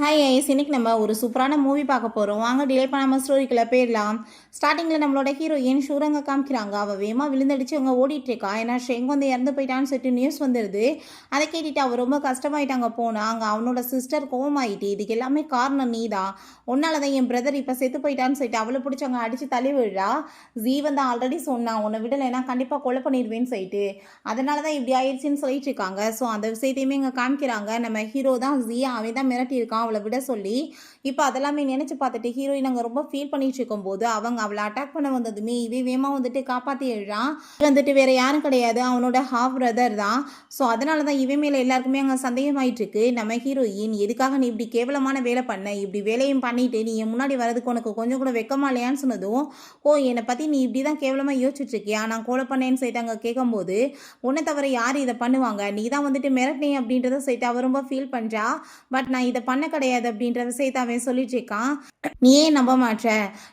Hi ice, இன்னைக்கு நம்ம ஒரு சூப்பரான மூவி பார்க்க போகிறோம். வாங்க டிலே பண்ணாமல் ஸ்டோரிக்குள்ளே போயிடலாம். ஸ்டார்டிங்கில் நம்மளோட ஹீரோயின் ஷூரங்க காமிக்கிறாங்க. அவள் வேகமாக விழுந்தடிச்சு அவங்க ஓடிட்டு இருக்கா. ஏன்னா ஷெங் வந்து இறந்து போயிட்டான்னு சொல்லிட்டு நியூஸ் வந்துடுது. அதை கேட்டுட்டு அவள் ரொம்ப கஷ்டமாயிட்டாங்க. போனா அங்கே அவனோட சிஸ்டர் கோவமாயிட்டு, இதுக்கு எல்லாமே காரணம் நீ தான், உன்னால தான் என் பிரதர் இப்போ செத்து போயிட்டான்னு சொல்லிட்டு அவளை பிடிச்சவங்க அடித்து தள்ளி விழுறா. ஜீ வந்து ஆல்ரெடி சொன்னான் உன்னை விடலைன்னா கண்டிப்பாக கொலை பண்ணிடுவேன்னு சொல்லிட்டு, அதனால தான் இப்படி ஆயிடுச்சுன்னு சொல்லிட்டு இருக்காங்க. ஸோ அந்த விஷயத்தையுமே இங்கே காமிக்கிறாங்க. நம்ம ஹீரோ தான் ஜீ, அவன் தான் மிரட்டி இருக்கான் அவளை விட சொல்லி. இப்போ அதெல்லாமே நினைச்சு பார்த்துட்டு ஹீரோயின் அங்கே ரொம்ப ஃபீல் பண்ணிட்டு இருக்கும்போது அவங்க அவளை அட்டாக் பண்ண வந்ததுமே இவன் வேமா வந்துட்டு காப்பாற்றி எழுறான். வந்துட்டு வேற யாரும் கிடையாது, அவனோட ஹாஃப் பிரதர் தான். ஸோ அதனால தான் இவன் மேலே எல்லாருக்குமே அங்கே சந்தேகமாயிட்டு இருக்கு. நம்ம ஹீரோயின் எதுக்காக நீ இப்படி கேவலமான வேலை பண்ண, இப்படி வேலையும் பண்ணிட்டு நீ என் முன்னாடி வரதுக்கு உனக்கு கொஞ்சம் கூட வெக்கமா இல்லையான்னு சொன்னதும், ஓ என்னை பற்றி நீ இப்படி தான் கேவலமாக யோசிச்சுட்டு இருக்கியா, நான் கோலை பண்ணேன்னு சொல்லிட்டு அங்கே கேட்கும்போது, உன்னை தவிர யார் இதை பண்ணுவாங்க, நீ தான் வந்துட்டு மிரட்டினே அப்படின்றத சொல்லிட்டு அவ ரொம்ப ஃபீல் பண்ணுறா. பட் நான் இதை பண்ண கிடையாது அப்படின்ற விஷயத்த அவன் சொல்லிட்டு இருக்கான். நீ ஏன் நம்ப மாட்ட,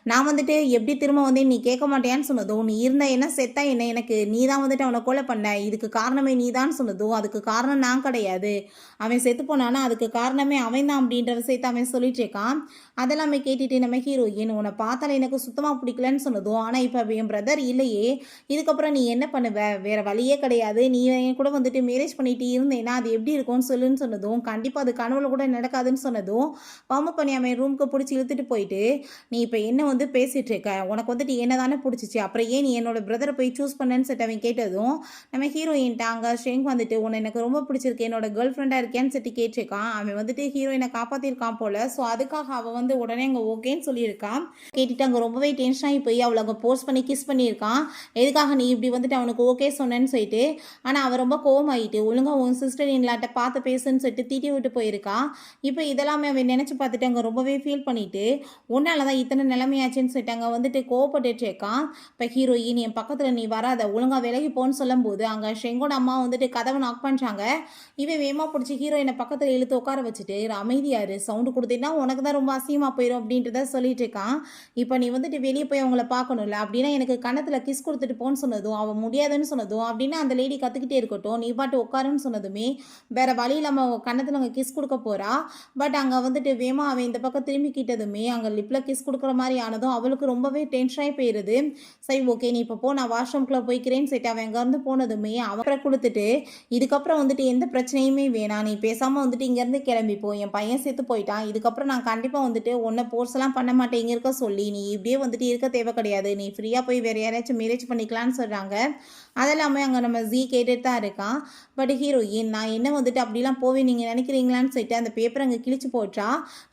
நான் வந்துட்டு எப்படி திரும்ப வந்து நீ கேட்க மாட்டேன்னு சொன்னதும், நீ இருந்த என்ன செத்தா என்ன, எனக்கு நீ தான் வந்துட்டு அவனை கொலை பண்ண, இதுக்கு காரணமே நீ தான் சொன்னதும், அதுக்கு காரணம் நான் கிடையாது, அவன் செத்து போனானா அதுக்கு காரணமே அவன் தான் அப்படின்ற விஷயத்த அவன் சொல்லிட்டு இருக்கான். அதெல்லாமே கேட்டுட்டு நம்ம ஹீரோயின் உன்னை பார்த்தால எனக்கு சுத்தமாக பிடிக்கலன்னு சொன்னதும், ஆனால் இப்போ என் பிரதர் இல்லையே, இதுக்கப்புறம் நீ என்ன பண்ணுவ, வேற வழியே கிடையாது, நீ என் கூட வந்துட்டு மேரேஜ் பண்ணிட்டு இருந்தேன்னா அது எப்படி இருக்கும்னு சொல்லுன்னு சொன்னதும், கண்டிப்பாக அது கனவுல கூட நடக்காதுன்னு சொன்னதும், பம்பு பண்ணி அவன் ரூமுக்கு பிடிச்சி இழுத்துட்டு போயிட்டு, நீ இப்போ என்ன வந்து பேசிட்டு இருக்க, உனக்கு வந்துட்டு என்ன தானே பிடிச்சிச்சு, அப்புறம் ஏன் நீ என்னோட பிரதரை போய் சூஸ் பண்ணேன்னு சொல்லிட்டு அவன் கேட்டதும், நம்ம ஹீரோயின் அங்கே ஷெங் வந்துட்டு உன்னை எனக்கு ரொம்ப பிடிச்சிருக்கு, என்னோட கேர்ள் ஃப்ரெண்டாக இருக்கேன்னு சொல்லி கேட்டிருக்கான். அவன் வந்துட்டு ஹீரோயினை காப்பாற்றிருக்கான் போல. ஸோ அதுக்காக அவள் வந்து உடனே அங்கே ஓகேன்னு சொல்லியிருக்கான். கேட்டுட்டு அங்கே ரொம்பவே டென்ஷன் ஆகி போய் அவளை அங்கே போஸ்ட் பண்ணி கிஸ் பண்ணியிருக்கான். எதுக்காக நீ இப்படி வந்துட்டு அவனுக்கு ஓகே சொன்னேன்னு சொல்லிட்டு. ஆனால் அவன் ரொம்ப கோவமாயிட்டு, ஒழுங்காக உன் சிஸ்டர் இன்லாட்ட பார்த்து பேசுன்னு சொல்லிட்டு தீட்டி விட்டு போயிருக்கான். இப்போ இதெல்லாமே அவன் நினச்சி பார்த்துட்டு அங்கே ரொம்பவே ஃபீல் பண்ணிட்டு, உன்னால தான் இத்தனை நிலைமையாச்சுன்னு சொல்லிட்டு அங்கே வந்துட்டு கோவப்பட்டுட்டு இருக்கான். இப்போ ஹீரோயின் என் பக்கத்தில் நீ வராத, ஒழுங்காக விலகி போன்னு சொல்லும்போது அங்கே ஷெங்கோட அம்மா வந்துட்டு கதவை நாக் பண்ணுறாங்க. இவன் வேமா பிடிச்சி ஹீரோயினை பக்கத்தில் இழுத்து உட்கார வச்சுட்டு, அமைதியாரு, சவுண்டு கொடுத்தீங்கன்னா உனக்கு தான் ரொம்ப அசிங்கமாக போயிடும் அப்படின்றத சொல்லிட்டு இருக்கான். இப்போ நீ வந்துட்டு வெளியே போய் அவங்கள பார்க்கணும்ல, அப்படின்னா எனக்கு கன்னத்தில் கிஸ் கொடுத்துட்டு போன்னு சொன்னதும், அவன் முடியாதுன்னு சொன்னதும், அப்படின்னா அந்த லேடி கற்றுக்கிட்டே இருக்கட்டும், நீ பாட்டு உட்காருன்னு சொன்னதுமே வேற வழி இல்லாமல் கன்னத்தில் அங்கே கிஸ் கொடுக்க போகிறா. பட் அங்கே வந்துட்டு வேமா அவன் இந்த பக்கம் திரும்பிக்கிட்டதுமே அங்கே லிப்பில் கிஸ் கொடுக்குற மாதிரி ஆனதும் அவளுக்கு ரொம்பவே டென்ஷனாகி போயிடுது. சரி ஓகே நீ இப்போ போ, நான் வாஷ்ரூம்குள்ளே போய்க்கிறேன்னு சொல்லிட்டு அவன் அங்கேருந்து போனதுமே அவரை கொடுத்துட்டு, இதுக்கப்புறம் வந்துட்டு எந்த பிரச்சனையுமே வேணாம், நீ பேசாமல் வந்துட்டு இங்கேருந்து கிளம்பிப்போ, என் பையன் சேர்த்து போயிட்டான், இதுக்கப்புறம் நான் கண்டிப்பாக வந்துட்டு உன்னை போர்ஸ்லாம் பண்ண மாட்டேன் இங்கே இருக்க சொல்லி, நீ இப்படியே வந்துட்டு இருக்க தேவை கிடையாது, நீ ஃப்ரீயாக போய் வேறு யாராச்சும் மேரேஜ் பண்ணிக்கலான்னு சொல்கிறாங்க. அதெல்லாமே அங்கே நம்ம ஜீ கேட்டுட்டு தான் இருக்கான். பட் ஹீரோயின் நான் என்ன வந்துட்டு அப்படிலாம் போவே நீங்கள் நினைக்கிறீங்களான்னு சொல்லிட்டு அந்த பேப்பர் அங்கே கிழிச்சு போட்டா.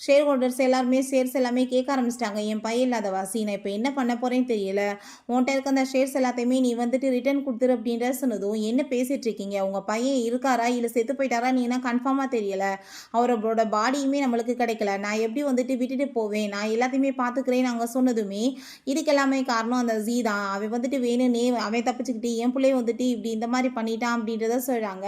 ஷேர் ஹோல்டர்ஸ் எல்லாருமே ஷேர்ஸ் எல்லாமே கேட்க ஆரம்பிச்சிட்டாங்க. என் பையன் இல்லாத வாசி, நான் இப்போ என்ன பண்ண போகிறேன்னு தெரியல, உன்கிட்ட இருக்க அந்த ஷேர்ஸ் எல்லாத்தையுமே நீ வந்துட்டு ரிட்டர்ன் கொடுத்துரு அப்படின்ற சொன்னதும், என்ன பேசிகிட்டு இருக்கீங்க, உங்கள் பையன் இருக்காரா இல்லை செத்து போயிட்டாரா நீ என்ன கன்ஃபார்மாக தெரியல, அவரோட பாடியுமே நம்மளுக்கு கிடைக்கல, நான் எப்படி வந்துட்டு விட்டுட்டு போவேன், நான் எல்லாத்தையுமே பார்த்துக்கிறேன்னு நாங்கள் சொன்னதுமே, இதுக்கு எல்லாமே காரணம் அந்த ஜீ தான், அவன் வந்துட்டு வேணும்னே அவன் தப்பிச்சுக்கிட்டு என் பிள்ளைய வந்துட்டு இப்படி இந்த மாதிரி பண்ணிட்டான் அப்படின்றத சொல்கிறாங்க.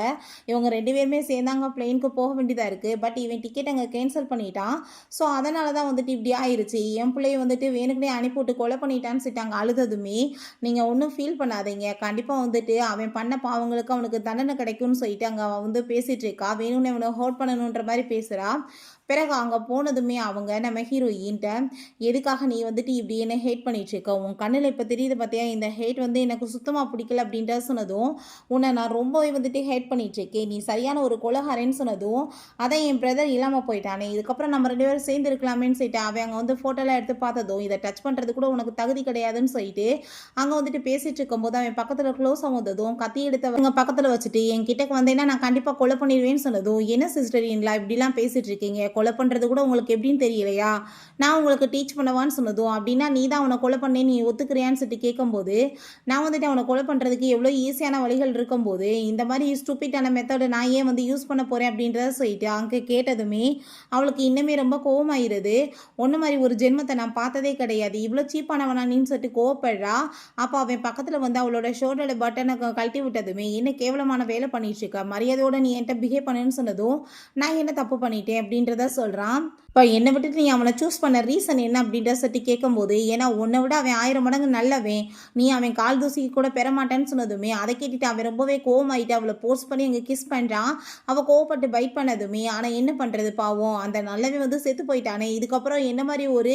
இவங்க ரெண்டு பேருமே சேர்ந்தாங்க பிளெயினுக்கு போக வேண்டியதாக இருக்குது. பட் இவன் டிக்கெட் அங்கே கேன்சல் பண்ணிட்டான். ஸோ அதனால தான் வந்துட்டு இப்படி ஆயிடுச்சு, என் பிள்ளைய வந்துட்டு வேணுக்குனே அனுப்பிவிட்டு கொலை பண்ணிட்டான்னு சொல்லிட்டாங்க. அழுததுமே நீங்கள் ஒன்றும் ஃபீல் பண்ணாதீங்க, கண்டிப்பாக வந்துட்டு அவன் பண்ண பாவங்களுக்கு அவனுக்கு தண்டனை கிடைக்கும்னு சொல்லிட்டு அங்கே அவன் வந்து பேசிகிட்டு இருக்கா. வேணும்னு அவனை ஹோட் பண்ணணுன்ற மாதிரி பேசுகிறா. பிறகு அங்கே போனதுமே அவங்க நம்ம ஹீரோயின்ட்ட, எதுக்காக நீ வந்துட்டு இப்படி என்ன ஹேட் பண்ணிட்டு இருக்க, உன் கண்ணில் இப்போ தெரியுது பார்த்தியா, இந்த ஹேட் வந்து எனக்கு சுத்தமாக பிடிக்கல அப்படின்ற சொன்னதும், உன்னை நான் ரொம்பவே வந்துட்டு ஹேட் பண்ணிட்டு இருக்கேன், நீ சரியான ஒரு கொலகாரன்னு சொன்னதும், அதை என் பிரதர் இல்லாமல் போயிட்டானே, இதுக்கப்புறம் நம்ம ரெண்டு பேரும் சேர்ந்து இருக்கலாமேன்னு சொல்லிட்டு அவன் அங்கே வந்து ஃபோட்டோலாம் எடுத்து பார்த்ததும், இதை டச் பண்ணுறது கூட உனக்கு தகுதி கிடையாதுன்னு சொல்லிட்டு அங்கே வந்துட்டு பேசிட்டு இருக்கும்போது அவன் பக்கத்தில் க்ளோஸ் ஆகும்போதும் கத்தி எடுத்தவங்க பக்கத்தில் வச்சுட்டு என் கிட்டக்கு வந்தேன்னா நான் கண்டிப்பாக கொலை பண்ணிடுவேன்னு சொன்னதும், என்ன சிஸ்டர் இன்லா இப்படிலாம் பேசிட்டு இருக்கீங்க, கொலை பண்ணுறது கூட உங்களுக்கு எப்படின்னு தெரியலையா, நான் உங்களுக்கு டீச் பண்ணவான்னு சொன்னதும், அப்படின்னா நீ தான் அவனை கொலை பண்ணேன்னு நீ ஒத்துக்கிறியான்னு சொல்லிட்டு கேட்கும்போது, நான் வந்துட்டு அவனை கொலை பண்ணுறதுக்கு எவ்வளோ ஈஸியான வழிகள் இருக்கும்போது இந்த மாதிரி ஸ்டூப்பிட்டான மெத்தடை நான் ஏன் வந்து யூஸ் பண்ண போகிறேன் அப்படின்றத சொல்லிட்டு அங்கே கேட்டதுமே அவளுக்கு இன்னுமே ரொம்ப கோவமாயிருது. ஒன்று மாதிரி ஒரு ஜென்மத்தை நான் பார்த்ததே கிடையாது, இவ்வளோ சீப்பானவனானின்னு சொல்லிட்டு கோவப்படுறா. அப்போ அவன் பக்கத்தில் வந்து அவளோட ஷோல்டரோட பட்டனை கழட்டி விட்டதுமே, என்ன கேவலமான வேலை பண்ணிட்டு இருக்க, மரியாதையோட நீ என்கிட்ட பிஹேவ் பண்ணுன்னு சொன்னதும், நான் என்ன தப்பு பண்ணிட்டேன் அப்படின்றத அப்படின்றத சொல்கிறான். இப்போ என்னை விட்டுட்டு நீ அவனை சூஸ் பண்ண ரீசன் என்ன அப்படின்ற சொல்லி கேட்கும்போது, ஏன்னா உன்னை விட அவன் 1000 மடங்கு நல்லவன், நீ அவன் கால் தூசிக்கு கூட பெற மாட்டேன்னு சொன்னதுமே அதை கேட்டுட்டு அவன் ரொம்பவே கோவமாயிட்டு அவளை போர்ஸ் பண்ணி அங்கே கிஸ் பண்ணுறான். அவள் கோவப்பட்டு பைட் பண்ணதுமே, ஆனால் என்ன பண்ணுறது பாவம் அந்த நல்லவன் வந்து செத்து போயிட்டானே, இதுக்கப்புறம் என்ன மாதிரி ஒரு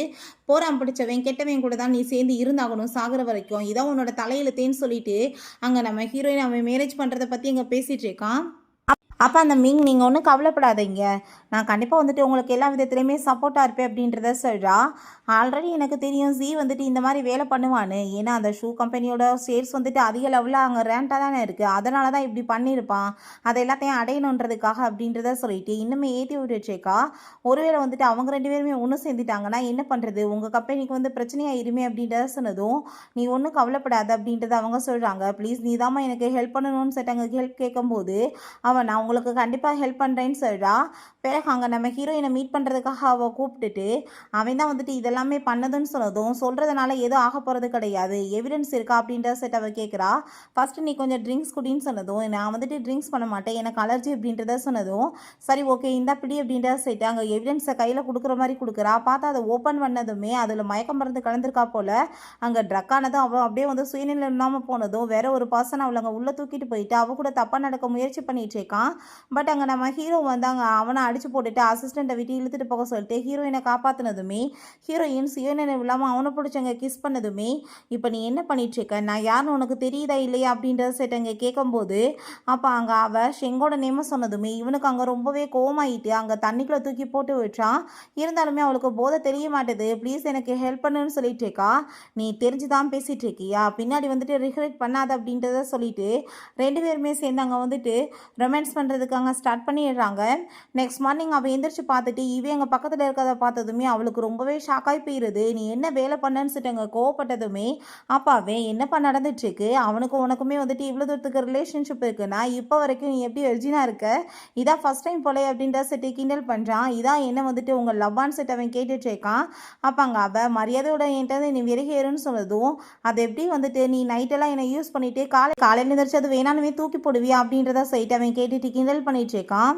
போராம் பிடிச்சவன் கெட்டவன் கூட தான் நீ சேர்ந்து இருந்தாகணும் சாகிற வரைக்கும், இதான் உன்னோட தலையிலத்தேன்னு சொல்லிட்டு அங்கே நம்ம ஹீரோயின் அவன் மேரேஜ் பண்ணுறதை பற்றி அங்கே பேசிகிட்டு இருக்கான். அப்போ அந்த மிங் நீங்கள் ஒன்றும் கவலைப்படாதீங்க, நான் கண்டிப்பாக வந்துட்டு உங்களுக்கு எல்லா விதத்துலையுமே சப்போர்ட்டாக இருப்பேன் அப்படின்றத சொல்கிறா. ஆல்ரெடி எனக்கு தெரியும் ஜி வந்துட்டு இந்த மாதிரி வேலை பண்ணுவான்னு, ஏன்னா அந்த ஷூ கம்பெனியோட சேல்ஸ் வந்துட்டு அதிக லெவலில் அங்கே ரேண்டாக தானே இருக்குது, அதனால தான் இப்படி பண்ணியிருப்பான், அதை எல்லாத்தையும் அடையணுன்றதுக்காக அப்படின்றத சொல்லிட்டு இன்னுமே ஏற்றி விட்டுச்சேக்கா. ஒருவேளை வந்துட்டு அவங்க 2 பேருமே ஒன்று சேர்ந்துட்டாங்கன்னா என்ன பண்ணுறது, உங்கள் கம்பெனிக்கு வந்து பிரச்சனையாயிருமே அப்படின்றத சொன்னதும், நீ ஒன்றும் கவலைப்படாத அப்படின்றத அவங்க சொல்கிறாங்க. ப்ளீஸ் நீ தாம்மா எனக்கு ஹெல்ப் பண்ணணும்னு சொல்லிட்டாங்க. ஹெல்ப் கேட்கும்போது நான் உங்களுக்கு கண்டிப்பாக ஹெல்ப் பண்ணுறேன்னு சொல்கிறா. பிறகு அங்கே நம்ம ஹீரோயினை மீட் பண்ணுறதுக்காக அவள் கூப்பிட்டுட்டு அவன் தான் வந்துட்டு இதெல்லாமே பண்ணதுன்னு சொன்னதும், சொல்கிறதுனால எதுவும் ஆக போகிறது கிடையாது, எவிடன்ஸ் இருக்கா அப்படின்ற செட் அவள் கேட்குறா. ஃபஸ்ட்டு நீ கொஞ்சம் ட்ரிங்க்ஸ் குடின்னு சொன்னதும், நான் வந்துட்டு ட்ரிங்க்ஸ் பண்ண மாட்டேன், எனக்கு அலர்ஜி அப்படின்றத சொன்னதும், சரி ஓகே இந்த பிடி அப்படின்றத செட்டு அங்கே எவிடன்ஸை கையில் கொடுக்குற மாதிரி கொடுக்குறா. பார்த்தா அதை ஓப்பன் பண்ணதுமே அதில் மயக்கம் மருந்து கலந்துருக்கா போல். அங்கே ட்ரக் ஆனதும் அவள் அப்படியே வந்து சுயநிலை இல்லாமல் போனதும் வேற ஒரு பர்சன் அவளை அங்கே உள்ளே தூக்கிட்டு போயிட்டு அவள் கூட தப்பாக நடக்க முயற்சி பண்ணிட்டு இருக்கான். பட் அங்கே நம்ம ஹீரோ வந்து அங்கே அவனை அடிச்சு போட்டுட்டு அசிஸ்டண்ட்டை விட்டு இழுத்துட்டு போக சொல்லிட்டு ஹீரோயினை காப்பாற்றினதுமே, ஹீரோயின் சுயநினைவு இல்லாமல் அவனை பிடிச்சவங்க கிஸ் பண்ணதுமே, இப்போ நீ என்ன பண்ணிட்டு இருக்க, நான் யாருன்னு உனக்கு தெரியுதா இல்லையா அப்படின்றத செட் அங்கே கேட்கும்போது, அப்போ அங்கே அவள் ஷெங்கோட நேம சொன்னதுமே இவனுக்கு அங்கே ரொம்பவே கோவமாயிட்டு அங்கே தண்ணிக்குள்ளே தூக்கி போட்டு வச்சான். இருந்தாலுமே அவளுக்கு போதை தெரிய மாட்டேது. ப்ளீஸ் எனக்கு ஹெல்ப் பண்ணுன்னு சொல்லிட்டு இருக்கா. நீ தெரிஞ்சு தான் பேசிகிட்டு இருக்கியா, பின்னாடி வந்துட்டு ரிக்ரெட் பண்ணாத அப்படின்றத சொல்லிட்டு 2 பேருமே சேர்ந்து அங்கே வந்துட்டு ரொமான்ஸ் பண்ணுறதுக்கு அங்கே ஸ்டார்ட் பண்ணிடுறாங்க. நெக்ஸ்ட் மார்னிங் அவள் எந்திரிச்சு பார்த்துட்டு இவன் எங்கள் பக்கத்தில் இருக்கிறத பார்த்ததுமே அவளுக்கு ரொம்பவே ஷாக்காகி போயிடுது. நீ என்ன வேலை பண்ணன்னு சொல்லிட்டு அங்கே கோவப்பட்டதுமே, அப்பாவே என்னப்பா நடந்துட்டுருக்கு, அவனுக்கும் உனக்குமே வந்துட்டு இவ்வளோ தூரத்துக்கு ரிலேஷன்ஷிப் இருக்குன்னா இப்போ வரைக்கும் நீ எப்படி வெர்ஜினாக இருக்க, இதான் ஃபஸ்ட் டைம் போல அப்படின்ற செட்டு கிண்டல் பண்ணுறான். இதான் என்ன வந்துட்டு உங்கள் லவ்வான்னு செட் அவன் கேட்டுட்டு இருக்கான். அப்போ அங்கே அவள் மரியாதையோட என்கிட்ட நீ விலகிடுன்னு சொன்னதும், அது எப்படி வந்துட்டு நீ நைட்டெல்லாம் என்னை யூஸ் பண்ணிவிட்டு காலையில் எழுந்திரிச்சு அது வேணாலுமே தூக்கி போடுவியா அப்படின்றத சொல்லிட்டு அவன் கேட்டுட்டு கிண்டல் பண்ணிட்டு இருக்கான்.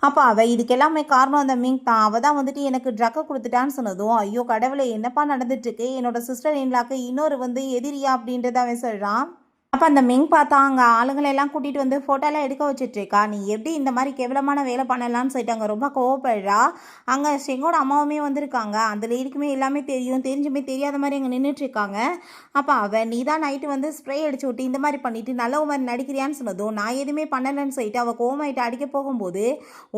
அப்போ அவள் இதுக்கு எல்லாமே காரணம் அந்த மிங் தான், அவள் தான் வந்துட்டு எனக்கு ட்ரக்கை கொடுத்துட்டான்னு சொன்னதும், ஐயோ கடவுளை என்னப்பா நடந்துட்டுருக்கு, என்னோட சிஸ்டர் இன்லாக்கு இன்னொரு வந்து எதிரியா அப்படின்றத அவன் சொல்கிறான். அப்போ அந்த மிங் பார்த்தா அங்கே ஆளுங்களெல்லாம் கூட்டிகிட்டு வந்து ஃபோட்டோலாம் எடுக்க வச்சுட்ருக்கா. நீ எப்படி இந்த மாதிரி கேவலமான வேலை பண்ணலான்னு சொல்லிட்டு அங்கே ரொம்ப கோவப்படுறா. அங்கே ஷெங்கோட அம்மாவுமே வந்திருக்காங்க. அந்த லேடிக்குமே எல்லாமே தெரியும், தெரிஞ்சுமே தெரியாத மாதிரி அங்கே நின்றுட்டுருக்காங்க. அப்போ அவள் நீ தான் நைட்டு வந்து ஸ்ப்ரே அடிச்சு விட்டு இந்த மாதிரி பண்ணிவிட்டு நல்ல மாதிரி நடிக்கிறியான்னு சொன்னதும், நான் எதுவுமே பண்ணலைன்னு சொல்லிட்டு அவள் கோவமாயிட்டு அடிக்க போகும்போது,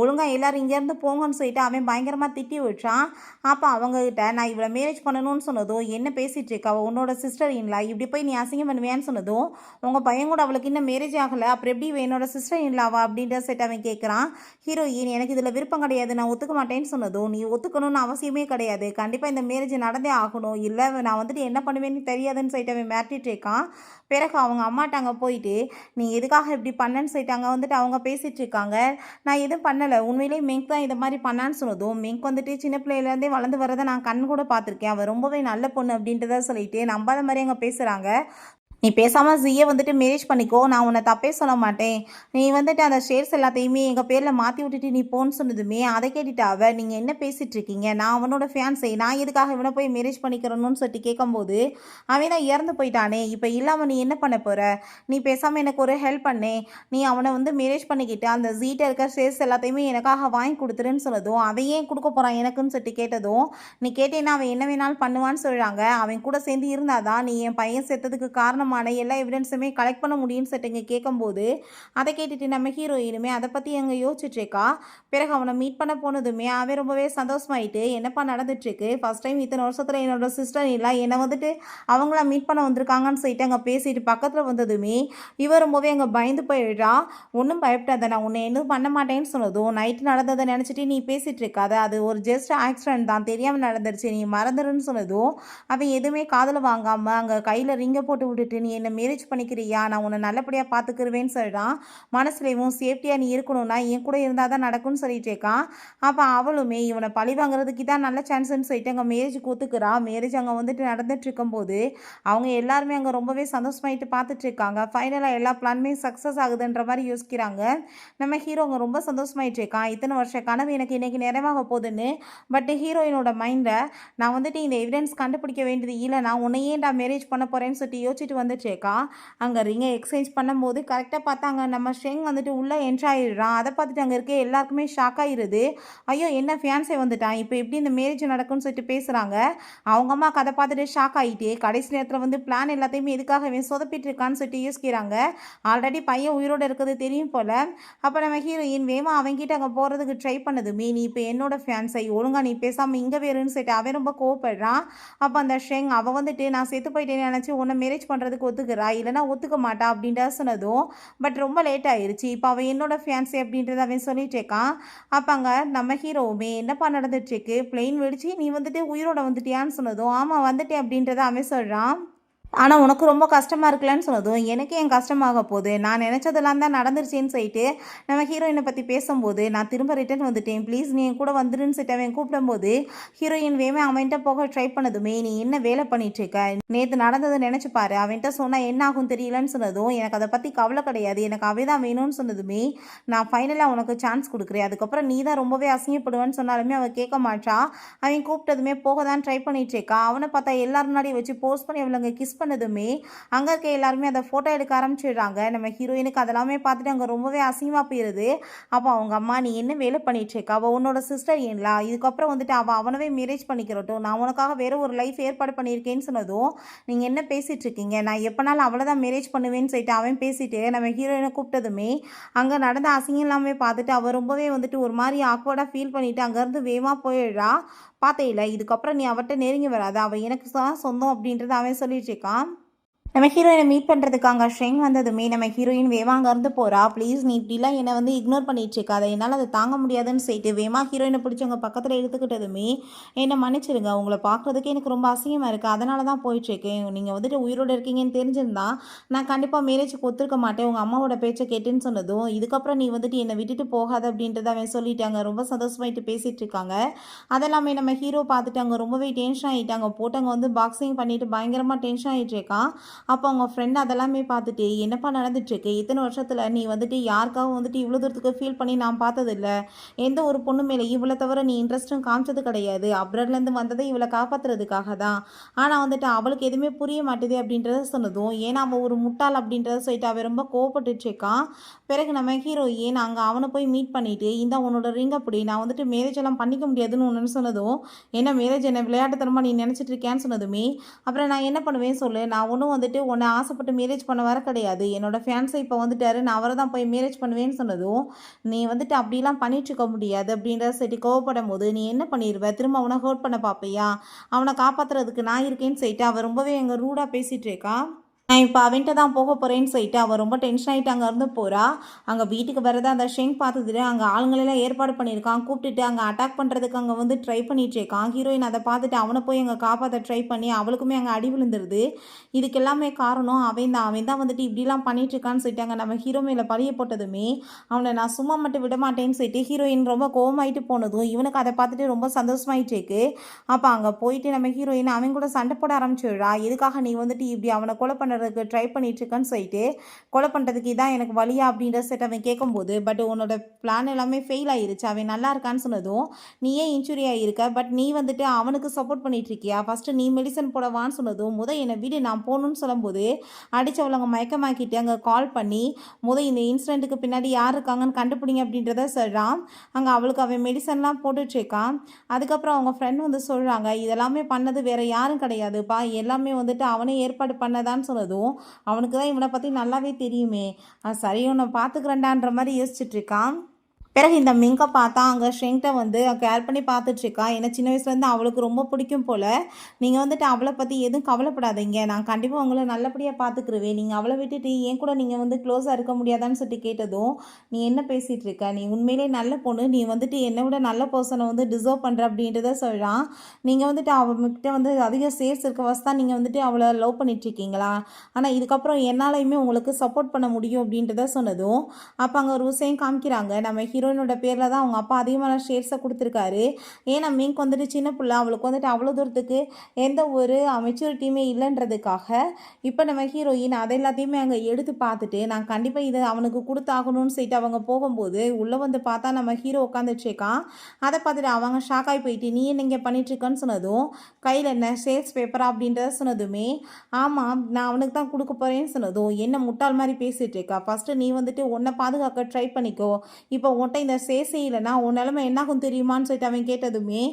ஒழுங்காக எல்லோரும் இங்கேருந்து போங்கன்னு சொல்லிட்டு அவன் பயங்கரமாக திட்டி விட்டுறான். அப்போ அவங்ககிட்ட நான் இவ்வளோ மேரேஜ் பண்ணணும்னு சொன்னதும், என்ன பேசிகிட்டு இருக்கா உன்னோட சிஸ்டர் இன்லா, இப்படி போய் நீ அசிங்கம் பண்ணுவேன்னு சொன்னதும், உங்கள் பையன் கூட அவளுக்கு இன்னும் மேரேஜ் ஆகலை, அப்புறம் எப்படி என்னோட சிஸ்டர் இன்லாவா அப்படின்ற செட் அவன் கேட்குறான். ஹீரோயின் எனக்கு இதில் விருப்பம் கிடையாது, நான் ஒத்துக்க மாட்டேன்னு சொன்னதும், நீ ஒத்துக்கணும்னு அவசியமே கிடையாது, கண்டிப்பாக இந்த மேரேஜ் நடந்தே ஆகணும், இல்லை நான் வந்துட்டு என்ன பண்ணுவேன்னு தெரியாதுன்னு சொல்லிட்டு அவன் மிரட்டிட்டு இருக்கான். பிறகு அவங்க அம்மாட்ட அங்கே போயிட்டு நீ எதுக்காக இப்படி பண்ணேன்னு சொல்லிட்டு அங்கே வந்துட்டு அவங்க பேசிகிட்டு இருக்காங்க. நான் எதுவும் பண்ணலை, உண்மையிலேயே மெங்க் தான் இதை மாதிரி பண்ணான்னு சொன்னதும், மெங்க் வந்துட்டு சின்ன பிள்ளையிலேருந்தே வளர்ந்து வரதை நான் கண் கூட பார்த்துருக்கேன், அவள் ரொம்பவே நல்ல பொண்ணு அப்படின்றத சொல்லிட்டு நம்பாத மாதிரி அங்கே பேசுகிறாங்க. நீ பேசாமல் ஜியை வந்துட்டு மேரேஜ் பண்ணிக்கோ, நான் உன்னை தப்பே சொல்ல மாட்டேன், நீ வந்துட்டு அந்த ஷேர்ஸ் எல்லாத்தையுமே எங்கள் பேரில் மாற்றி விட்டுட்டு நீ போன்னு சொன்னதுமே அதை கேட்டுட்டு அவள் நீங்கள் என்ன பேசிகிட்டு இருக்கீங்க, நான் அவனோட ஃபேன்ஸை நான் எதுக்காக இவனை போய் மேரேஜ் பண்ணிக்கிறணும்னு சொல்லிட்டு கேட்கும்போது, அவன் தான் இறந்து போயிட்டானே, இப்போ இல்லாமல் நீ என்ன பண்ண போகிற, நீ பேசாமல் எனக்கு ஒரு ஹெல்ப் பண்ணே, நீ அவனை வந்து மேரேஜ் பண்ணிக்கிட்டு அந்த ஜீட்ட இருக்க ஷேர்ஸ் எல்லாத்தையுமே எனக்காக வாங்கி கொடுத்துருன்னு சொன்னதும், அவன் ஏன் கொடுக்க போகிறான் எனக்குன்னு சொல்லிட்டு கேட்டதும், நீ கேட்டேன்னா அவன் என்ன வேணாலும் பண்ணுவான்னு சொல்கிறாங்க, அவன் கூட சேர்ந்து இருந்தாதான் நீ என் பையன் செத்ததுக்கு காரணம் எல்லா எவிடன்ஸுமே கலெக்ட் பண்ண முடியும்னு சொல்லிட்டு கேட்கும்போது, அதை கேட்டுட்டு நம்ம ஹீரோயினுமே அதை பற்றி அங்கே யோசிச்சுட்ருக்கா. பிறகு அவனை மீட் பண்ண போனதுமே அவன் ரொம்பவே சந்தோஷமாயிட்டு என்னப்பா நடந்துட்டுருக்கு, ஃபஸ்ட் டைம் இத்தனை வருஷத்தில் என்னோட சிஸ்டர் இல்லை என்னை வந்துட்டு அவங்கள மீட் பண்ண வந்திருக்காங்கன்னு சொல்லிட்டு அங்கே பேசிட்டு பக்கத்தில் வந்ததுமே இவர் ரொம்பவே அங்கே பயந்து போயிடுறா. ஒன்றும் பயப்படாத, நான் உன்னை எதுவும் பண்ண மாட்டேன்னு சொன்னதும், நைட்டு நடந்ததை நினச்சிட்டு நீ பேசிகிட்டு இருக்காத, அது ஒரு ஜஸ்ட் ஆக்சிடென்ட் தான், தெரியாமல் நடந்துருச்சு, நீ மறந்துடுன்னு சொன்னதும் அவன் எதுவுமே காதில் வாங்காமல் அங்கே கையில் ரிங்கை போட்டு விட்டுட்டு நீ என்ன மேரேஜ் பண்ணிக்கிறியா, நான் உன்னை நல்லபடியாக பார்த்துக்கிருவேன்னு சொல்கிறான். மனசுலேயும் சேஃப்டியாக நீ இருக்கணும்னா என் கூட இருந்தால் தான் நடக்கும்னு சொல்லிட்டு இருக்கான். அப்போ அவளுமே இவனை பழி வாங்குறதுக்கு தான் நல்ல சான்ஸ்ன்னு சொல்லிட்டு அங்கே மேரேஜுக்கு ஒத்துக்கிறா. மேரேஜ் அங்கே வந்துட்டு நடந்துட்டு இருக்கும்போது அவங்க எல்லாருமே அங்கே ரொம்பவே சந்தோஷமாயிட்டு பார்த்துட்டு இருக்காங்க. ஃபைனலாக எல்லா பிளானுமே சக்ஸஸ் ஆகுதுன்ற மாதிரி யோசிக்கிறாங்க. நம்ம ஹீரோ அங்கே ரொம்ப சந்தோஷமாயிட்டு இருக்கான். இத்தனை வருஷ கனவு எனக்கு இன்னைக்கு நிறைவாக போகுதுன்னு. பட் ஹீரோயினோட மைண்டை நான் வந்துட்டு இந்த எவிடன்ஸ் கண்டுபிடிக்க வேண்டியது இல்லை, நான் உன்னையே நான் மேரேஜ் பண்ண போகிறேன்னு சொல்லிட்டு யோசிச்சுட்டு வந்துச்சேக்கா. அங்கே ரிங்கை எக்ஸ்சேஞ்ச் பண்ணும்போது கரெக்டாக பார்த்தாங்க நம்ம ஷெங் வந்துட்டு உள்ளே என்ட்ரு ஆகிடுறான். அதை பார்த்துட்டு அங்கே இருக்க எல்லாருக்குமே ஷாக் ஆகிடுது. ஐயோ என்ன ஃபியான்ஸே வந்துட்டான், இப்போ எப்படி இந்த மேரேஜ் நடக்கும்னு சொல்லிட்டு பேசுகிறாங்க. அவங்க அம்மா கதை பார்த்துட்டு ஷாக் ஆகிட்டு கடைசி நேரத்தில் வந்து பிளான் எல்லாத்தையுமே எதுக்காகவே சொதப்பிட்டு இருக்கான்னு சொல்லிட்டு யோசிக்கிறாங்க. ஆல்ரெடி பையன் உயிரோடு இருக்கிறது தெரியும் போல். அப்போ நம்ம ஹீரோயின் வேமா அவங்கிட்ட அங்கே போகிறதுக்கு ட்ரை பண்ணதுமே நீ இப்போ என்னோட ஃபியான்ஸை ஒழுங்காக நீ பேசாமல் இங்கே வேறுன்னு சொல்லிட்டு அவன் ரொம்ப கோவப்படுறான். அப்போ அந்த ஷெங் அவள் வந்துட்டு நான் செத்து போயிட்டேன்னு நினச்சி உன்னை மேரேஜ் பண்ணுறதுக்கு ஒத்துக்கிறா, இல்லைனா ஒத்துக்க மாட்டா அப்படின்ற சொன்னதும். பட் ரொம்ப லேட் ஆயிடுச்சு, இப்போ அவன் என்னோட ஃபியான்ஸி அப்படின்றத அவன் சொல்லிட்டு இருக்கான். அப்போ அங்கே நம்ம ஹீரோவுமே என்னப்பா நடந்துட்டுருக்கு, பிளெயின் வெடிச்சு நீ வந்துட்டு உயிரோட வந்துட்டியான்னு சொன்னதும் ஆமாம் வந்துட்டேன் அப்படின்றத அவன் சொல்கிறான். ஆனால் உனக்கு ரொம்ப கஷ்டமாக இருக்கலன்னு சொன்னதும் எனக்கு என் கஷ்டமாக போகுது, நான் நினச்சதெல்லாம் தான் நடந்துருச்சேன்னு சொல்லிட்டு நம்ம ஹீரோயினை பற்றி பேசும்போது நான் திரும்ப ரிட்டர்ன் வந்துட்டேன், ப்ளீஸ் நீ என் கூட வந்துருன்னு சொல்லிட்டு அவன் கூப்பிடும்போது ஹீரோயின் வேமே அவன்கிட்ட போக ட்ரை பண்ணதுமே நீ என்ன வேலை பண்ணிட்டுருக்க, நேற்று நடந்ததை நினச்சி பாரு, அவன்கிட்ட சொன்னால் என்ன ஆகும் தெரியலன்னு சொன்னதும் எனக்கு அதை பற்றி கவலை கிடையாது, எனக்கு அவை தான் வேணும்னு சொன்னதுமே நான் ஃபைனலாக உனக்கு சான்ஸ் கொடுக்குறேன், அதுக்கப்புறம் நீ தான் ரொம்பவே அசிங்கப்படுவேன்னு சொன்னாலுமே அவள் கேட்க மாட்டா. அவன் கூப்பிட்டதுமே போக தான் ட்ரை பண்ணிட்டு இருக்கா. அவனை பார்த்தா எல்லாரும் முன்னாடி வச்சு போஸ்ட் பண்ணி அவளுங்க கிஸ் பண்ணதுமே அங்கே இருக்க எல்லாருமே அதை ஃபோட்டோ எடுக்க ஆரம்பிச்சிடுறாங்க. நம்ம ஹீரோயினுக்கு அதெல்லாமே பார்த்துட்டு அங்கே ரொம்பவே அசிங்கமாக போயிடுது. அப்போ அவங்க அம்மா நீ என்ன வேலை பண்ணிட்டு இருக்கா, அவள் உன்னோட சிஸ்டர் ஏன்லா, இதுக்கப்புறம் வந்துட்டு அவள் அவனவே மேரேஜ் பண்ணிக்கிறட்டும், நான் உனக்காக வேற ஒரு லைஃப் ஏற்பாடு பண்ணியிருக்கேன்னு சொன்னதும் நீங்கள் என்ன பேசிகிட்டு இருக்கீங்க, நான் எப்போனாலும் அவளை தான் மேரேஜ் பண்ணுவேன்னு சொல்லிட்டு அவன் பேசிட்டு நம்ம ஹீரோயினை கூப்பிட்டதுமே அங்கே நடந்த அசிங்கம் எல்லாமே பார்த்துட்டு அவள் ரொம்பவே வந்துட்டு ஒரு மாதிரி ஆக்வர்டாக ஃபீல் பண்ணிவிட்டு அங்கேருந்து வேகமாக போயிடுறா. பார்த்தே இதுக்கப்புறம் நீ அவட்ட நெருங்கி வராது, அவள் எனக்கு தான் சொந்தம் அப்படின்றத அவன் சொல்லிட்டு இருக்கான். நம்ம ஹீரோயினை மீட் பண்ணுறதுக்காக ஷெங் வந்ததுமே நம்ம ஹீரோயின் வேமா அங்கேருந்து போகிறா. ப்ளீஸ் நீ இப்படிலாம் என்னை வந்து இக்னோர் பண்ணிட்டு இருக்காத, என்னால் அதை தாங்க முடியாதுன்னு சொல்லிட்டு வேமா ஹீரோயினை பிடிச்சவங்க பக்கத்தில் எடுத்துக்கிட்டதுமே என்னை மன்னிச்சிருங்க, உங்களை பார்க்குறதுக்கு எனக்கு ரொம்ப அசிங்கமாக இருக்குது, அதனால தான் போயிட்டுருக்கேன், நீங்கள் வந்துட்டு உயிரோடு இருக்கீங்கன்னு தெரிஞ்சிருந்தா நான் கண்டிப்பாக மேரேஜுக்கு ஒத்துருக்க மாட்டேன், உங்கள் அம்மாவோட பேச்சை கேட்டுன்னு சொன்னதும் இதுக்கப்புறம் நீ வந்துட்டு என்னை விட்டுட்டு போகாத அப்படின்றத அவன் சொல்லிட்டாங்க. ரொம்ப சந்தோஷமாயிட்டு பேசிகிட்டு இருக்காங்க. அதெல்லாமே நம்ம ஹீரோ பார்த்துட்டு அங்கே ரொம்பவே டென்ஷன் ஆகிட்டாங்க. போட்டு அங்கே வந்து பாக்ஸிங் பண்ணிட்டு பயங்கரமாக டென்ஷன் ஆகிட்டு இருக்கான். அப்போ அவங்க ஃப்ரெண்ட் அதெல்லாமே பார்த்துட்டு என்னப்பா நடந்துட்டுருக்கு, இத்தனை வருஷத்தில் நீ வந்துட்டு யாருக்காகவும் வந்துட்டு இவ்வளோ தூரத்துக்கு ஃபீல் பண்ணி நான் பார்த்ததில்ல, எந்த ஒரு பொண்ணு மேலே இவ்வளோ தவிர நீ இன்ட்ரெஸ்ட்டும் காமிச்சது கிடையாது, அப்ராட்லேருந்து வந்ததை இவளை காப்பாற்றுறதுக்காக தான், ஆனால் வந்துட்டு அவளுக்கு எதுவுமே புரிய மாட்டேது அப்படின்றத சொன்னதும் ஏன்னா அவள் ஒரு முட்டாள் அப்படின்றத சொல்லிட்டு அவன் ரொம்ப கோவப்பட்டுருக்கான். பிறகு நம்ம ஹீரோயின் அங்கே அவனை போய் மீட் பண்ணிவிட்டு இந்த உன்னோட ரிங் அப்படி நான் வந்துட்டு மேரேஜ் எல்லாம் பண்ணிக்க முடியாதுன்னு ஒன்று சொன்னதும் என்ன மேரேஜ் என்ன விளையாட்டுத்தனமாக நீ நினச்சிட்டு இருக்கேன்னு சொன்னதுமே அப்புறம் நான் என்ன பண்ணுவேன் சொல்லு, நான் ஒன்றும் வந்துட்டு உன்னை ஆசைப்பட்டு மேரேஜ் பண்ண வர கிடையாது, என்னோட ஃபியான்ஸை இப்போ வந்துட்டாரு, நான் அவரை தான் போய் மேரேஜ் பண்ணுவேன்னு சொன்னதும் நீ வந்துட்டு அப்படிலாம் பண்ணிட்டுருக்க முடியாது அப்படின்றத சரி கோவப்படும் போது நீ என்ன பண்ணிடுவ, திரும்ப அவனை ஹர்ட் பண்ண பார்ப்பையா, அவனை காப்பாற்றுறதுக்கு நான் இருக்கேன்னு சொல்லிட்டு அவன் ரொம்பவே எங்கள் ரூடாக பேசிகிட்டு இருக்கா. நான் இப்போ அவன்கிட்ட தான் போக போகிறேன்னு சொல்லிட்டு அவள் ரொம்ப டென்ஷன் ஆகிட்டு அங்கேருந்து போகிறா. அங்கே வீட்டுக்கு வரதை அந்த ஷெங் பார்த்துட்டு அங்கே ஆளுங்களெல்லாம் ஏற்பாடு பண்ணியிருக்கான், கூப்பிட்டுட்டு அங்கே அட்டாக் பண்ணுறதுக்கு அங்கே வந்து ட்ரை பண்ணிட்டு இருக்கான். ஹீரோயின் அதை பார்த்துட்டு அவனை போய் அங்கே காப்பாற்ற ட்ரை பண்ணி அவளுக்குமே அங்கே அடி விழுந்துருது. இதுக்கு எல்லாமே காரணம் அவன் தான் வந்துட்டு இப்படிலாம் பண்ணிட்டு இருக்கான்னு சொல்லிட்டாங்க. நம்ம ஹீரோ மேலே பழிய போட்டதுமே அவனை நான் சும்மா மட்டும் விட மாட்டேன்னு சொல்லிட்டு ஹீரோயின் ரொம்ப கோவமாயிட்டு போனதும் இவனுக்கு அதை பார்த்துட்டு ரொம்ப சந்தோஷமாயிட்டு இருக்கு. அப்போ அங்கே போயிட்டு நம்ம ஹீரோயின் அவன் கூட சண்டை போட ஆரம்பிச்சிடுறா. எதுக்காக நீ வந்துட்டு இப்படி அவனை கொலை பண்ணுறதுக்கு ட்ரை பண்ணிட்டு இருக்கேன்னு சொல்லிட்டு கொலை பண்ணுறதுக்கு இதான் எனக்கு வழியா அப்படின்ற செட் அவன் கேட்கும்போது பட் உன்னோட பிளான் எல்லாமே ஃபெயில் ஆயிருச்சு, அவன் நல்லா இருக்கான்னு சொன்னதும் நீ ஏன் இன்ஜுரி ஆகியிருக்க, பட் நீ வந்துட்டு அவனுக்கு சப்போர்ட் பண்ணிட்டு இருக்கியா, ஃபஸ்ட்டு நீ மெடிசன் போடவான்னு சொன்னதும் என்னை வீடு நான் போகணுன்னு சொல்லும்போது அடித்தவளங்க மயக்கமாக்கிட்டு அங்கே கால் பண்ணி இந்த இன்சிடெண்ட்டுக்கு பின்னாடி யார் இருக்காங்கன்னு கண்டுபிடிங்க அப்படின்றத சொல்கிறான். அங்கே அவளுக்கு அவன் மெடிசன்லாம் போட்டுட்ருக்கான். அதுக்கப்புறம் அவங்க ஃப்ரெண்ட் வந்து சொல்கிறாங்க இதெல்லாமே பண்ணது வேறு யாரும் கிடையாதுப்பா, எல்லாமே வந்துட்டு அவனே ஏற்பாடு பண்ணதான்னு சொன்னதும் அவனுக்கு தான் இவனை பற்றி நல்லாவே தெரியுமே, சரி உன்னை பார்த்துக்கிறேன்டான்ற மாதிரி யோசிச்சுட்டு இருக்கான். பிறகு இந்த மிங்கை பார்த்தா அங்கே ஷ்ரிங்க்ட்ட வந்து கேர் பண்ணி பார்த்துட்ருக்கா. ஏன்னா சின்ன வயசுலேருந்து அவளுக்கு ரொம்ப பிடிக்கும் போல். நீங்கள் வந்துட்டு அவளை பற்றி எதுவும் கவலைப்படாதீங்க, நான் கண்டிப்பாக உங்களை நல்லபடியாக பார்த்துக்குருவேன், நீங்கள் அவளை விட்டுட்டு ஏன் கூட நீங்கள் வந்து க்ளோஸாக இருக்க முடியாதான்னு சொல்லிட்டு கேட்டதும், நீ என்ன பேசிகிட்டு இருக்க, நீ உண்மையிலே நல்ல பொண்ணு, நீ வந்துட்டு என்னை விட நல்ல பர்சனை வந்து டிசர்வ் பண்ணுற அப்படின்றத சொல்கிறான். நீங்கள் வந்துட்டு அவங்கக்கிட்ட வந்து அதிக சேல்ஸ் இருக்க வசதி தான் நீங்கள் வந்துட்டு அவளை லவ் பண்ணிட்டுருக்கீங்களா, ஆனால் இதுக்கப்புறம் என்னாலையுமே உங்களுக்கு சப்போர்ட் பண்ண முடியும் அப்படின்றத சொன்னதும், அப்போ அங்கே ஒரு விஷயம் காமிக்கிறாங்க. நம்ம ஹீரோயினோட பேரில் தான் அவங்க அப்பா அதிகமான ஷேர்ஸை கொடுத்துருக்காரு. ஏன்னா மீங்க் வந்துட்டு சின்ன பிள்ளை, அவளுக்கு வந்துட்டு அவ்வளோ தூரத்துக்கு எந்த ஒரு மெச்சூரிட்டியுமே இல்லைன்றதுக்காக இப்போ நம்ம ஹீரோயின் அதை எல்லாத்தையுமே அங்கே எடுத்து பார்த்துட்டு நான் கண்டிப்பாக இதை அவனுக்கு கொடுத்தாகணும்னு சொல்லிட்டு அவங்க போகும்போது உள்ளே வந்து பார்த்தா நம்ம ஹீரோ உட்காந்துட்ருக்கான். அதை பார்த்துட்டு அவங்க ஷாக் ஆகி போயிட்டு நீ என்ன இங்கே பண்ணிட்டுருக்கன்னு சொன்னதும், கையில் என்ன சேல்ஸ் பேப்பரா அப்படின்றத சொன்னதுமே, ஆமாம் நான் அவனுக்கு தான் கொடுக்க போகிறேன்னு சொன்னதும், என்ன முட்டாள் மாதிரி பேசிகிட்டு இருக்கா, ஃபஸ்ட்டு நீ வந்துட்டு உன்னை பாதுகாக்க ட்ரை பண்ணிக்கோ, இப்போ உன்கிட்ட இந்த சேஸே இல்லைன்னா உன் நிலைமை என்னாகும் தெரியுமான்னு சொல்லிட்டு அவன் கேட்டதுமே,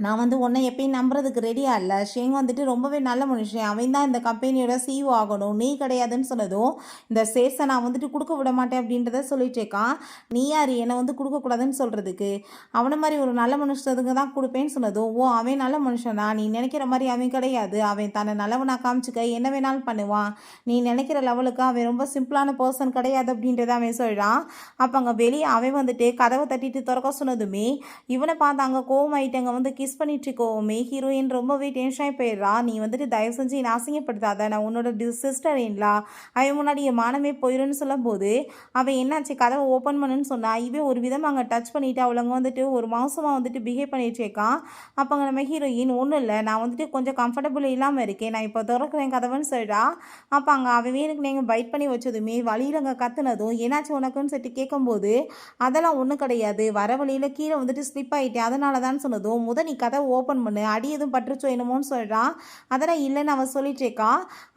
நான் வந்து உன்னை எப்பயும் நம்புறதுக்கு ரெடியாக இல்லை, ஷேங் வந்துட்டு ரொம்பவே நல்ல மனுஷன், அவன் தான் இந்த கம்பெனியோட சிஇஓ ஆகணும், நீ கிடையாதுன்னு சொன்னதும், இந்த சேஸை நான் வந்துட்டு கொடுக்க விட மாட்டேன் அப்படின்றத சொல்லிட்டு இருக்கான். நீ யார் என்னை வந்து கொடுக்கக்கூடாதுன்னு சொல்கிறதுக்கு, அவனை மாதிரி ஒரு நல்ல மனுஷத்துக்கு தான் கொடுப்பேன்னு சொன்னதும், ஓ அவன் நல்ல மனுஷனா, நீ நினைக்கிற மாதிரி அவன் கிடையாது, அவன் தன்னை நல்லவனா காமிச்சிக்க என்ன வேணாலும் பண்ணுவான், நீ நினைக்கிற லெவலுக்கு அவன் ரொம்ப சிம்பிளான பர்சன் கிடையாது அப்படின்றத அவன் சொல்கிறான். அப்போ அங்கே வெளியே அவன் வந்துட்டு கதவை தட்டிட்டு திறக்க சொன்னதுமே இவனை பார்த்து அங்கே கோவமாயிட்டு அங்கே வந்து கிஸ் பண்ணிட்டு இருக்கோமே ஹீரோயின் ரொம்பவே டென்ஷனாகி போயிடுறா. நீ வந்துட்டு தயவு செஞ்சு என்னை அசிங்கப்படுத்தாத, நான் உன்னோட சிஸ்டர் இல்லா, அவன் முன்னாடி என் மானமே போயிடும்னு சொல்லும் போது அவன் என்னாச்சு கதவை ஓப்பன் பண்ணுன்னு சொன்னா, இவன் ஒரு விதமாக அங்கே டச் பண்ணிவிட்டு அவளங்க வந்துட்டு ஒரு மாதமாக வந்துட்டு பிஹேவ் பண்ணிட்டு இருக்கான். அப்போ அங்கே நம்ம ஹீரோயின் ஒன்றும் இல்லை, நான் வந்துட்டு கொஞ்சம் கம்ஃபர்டபுள் இல்லாமல் இருக்கேன், நான் இப்போ திறக்கிறேன் கதவுன்னு சொல்லிட்டா. அப்போ அங்கே அவன் எனக்கு நீங்கள் பைட் பண்ணி வச்சதுமே வழியில் அங்கே கத்துனதும் என்னாச்சு உனக்குன்னு சொல்லிட்டு கேட்கும்போது, அதெல்லாம் ஒன்றும் கிடையாது, வர வழியில் கீழே வந்துட்டு ஸ்லிப் ஆகிட்டேன் அதனால தான் சொன்னதும், நீ கதை ஓப்பன் பண்ணு, அடி எதுவும் பட்டுருச்சோ என்னமோன்னு சொல்கிறான். அதெல்லாம் இல்லைன்னு அவன் சொல்லிட்டேக்கா.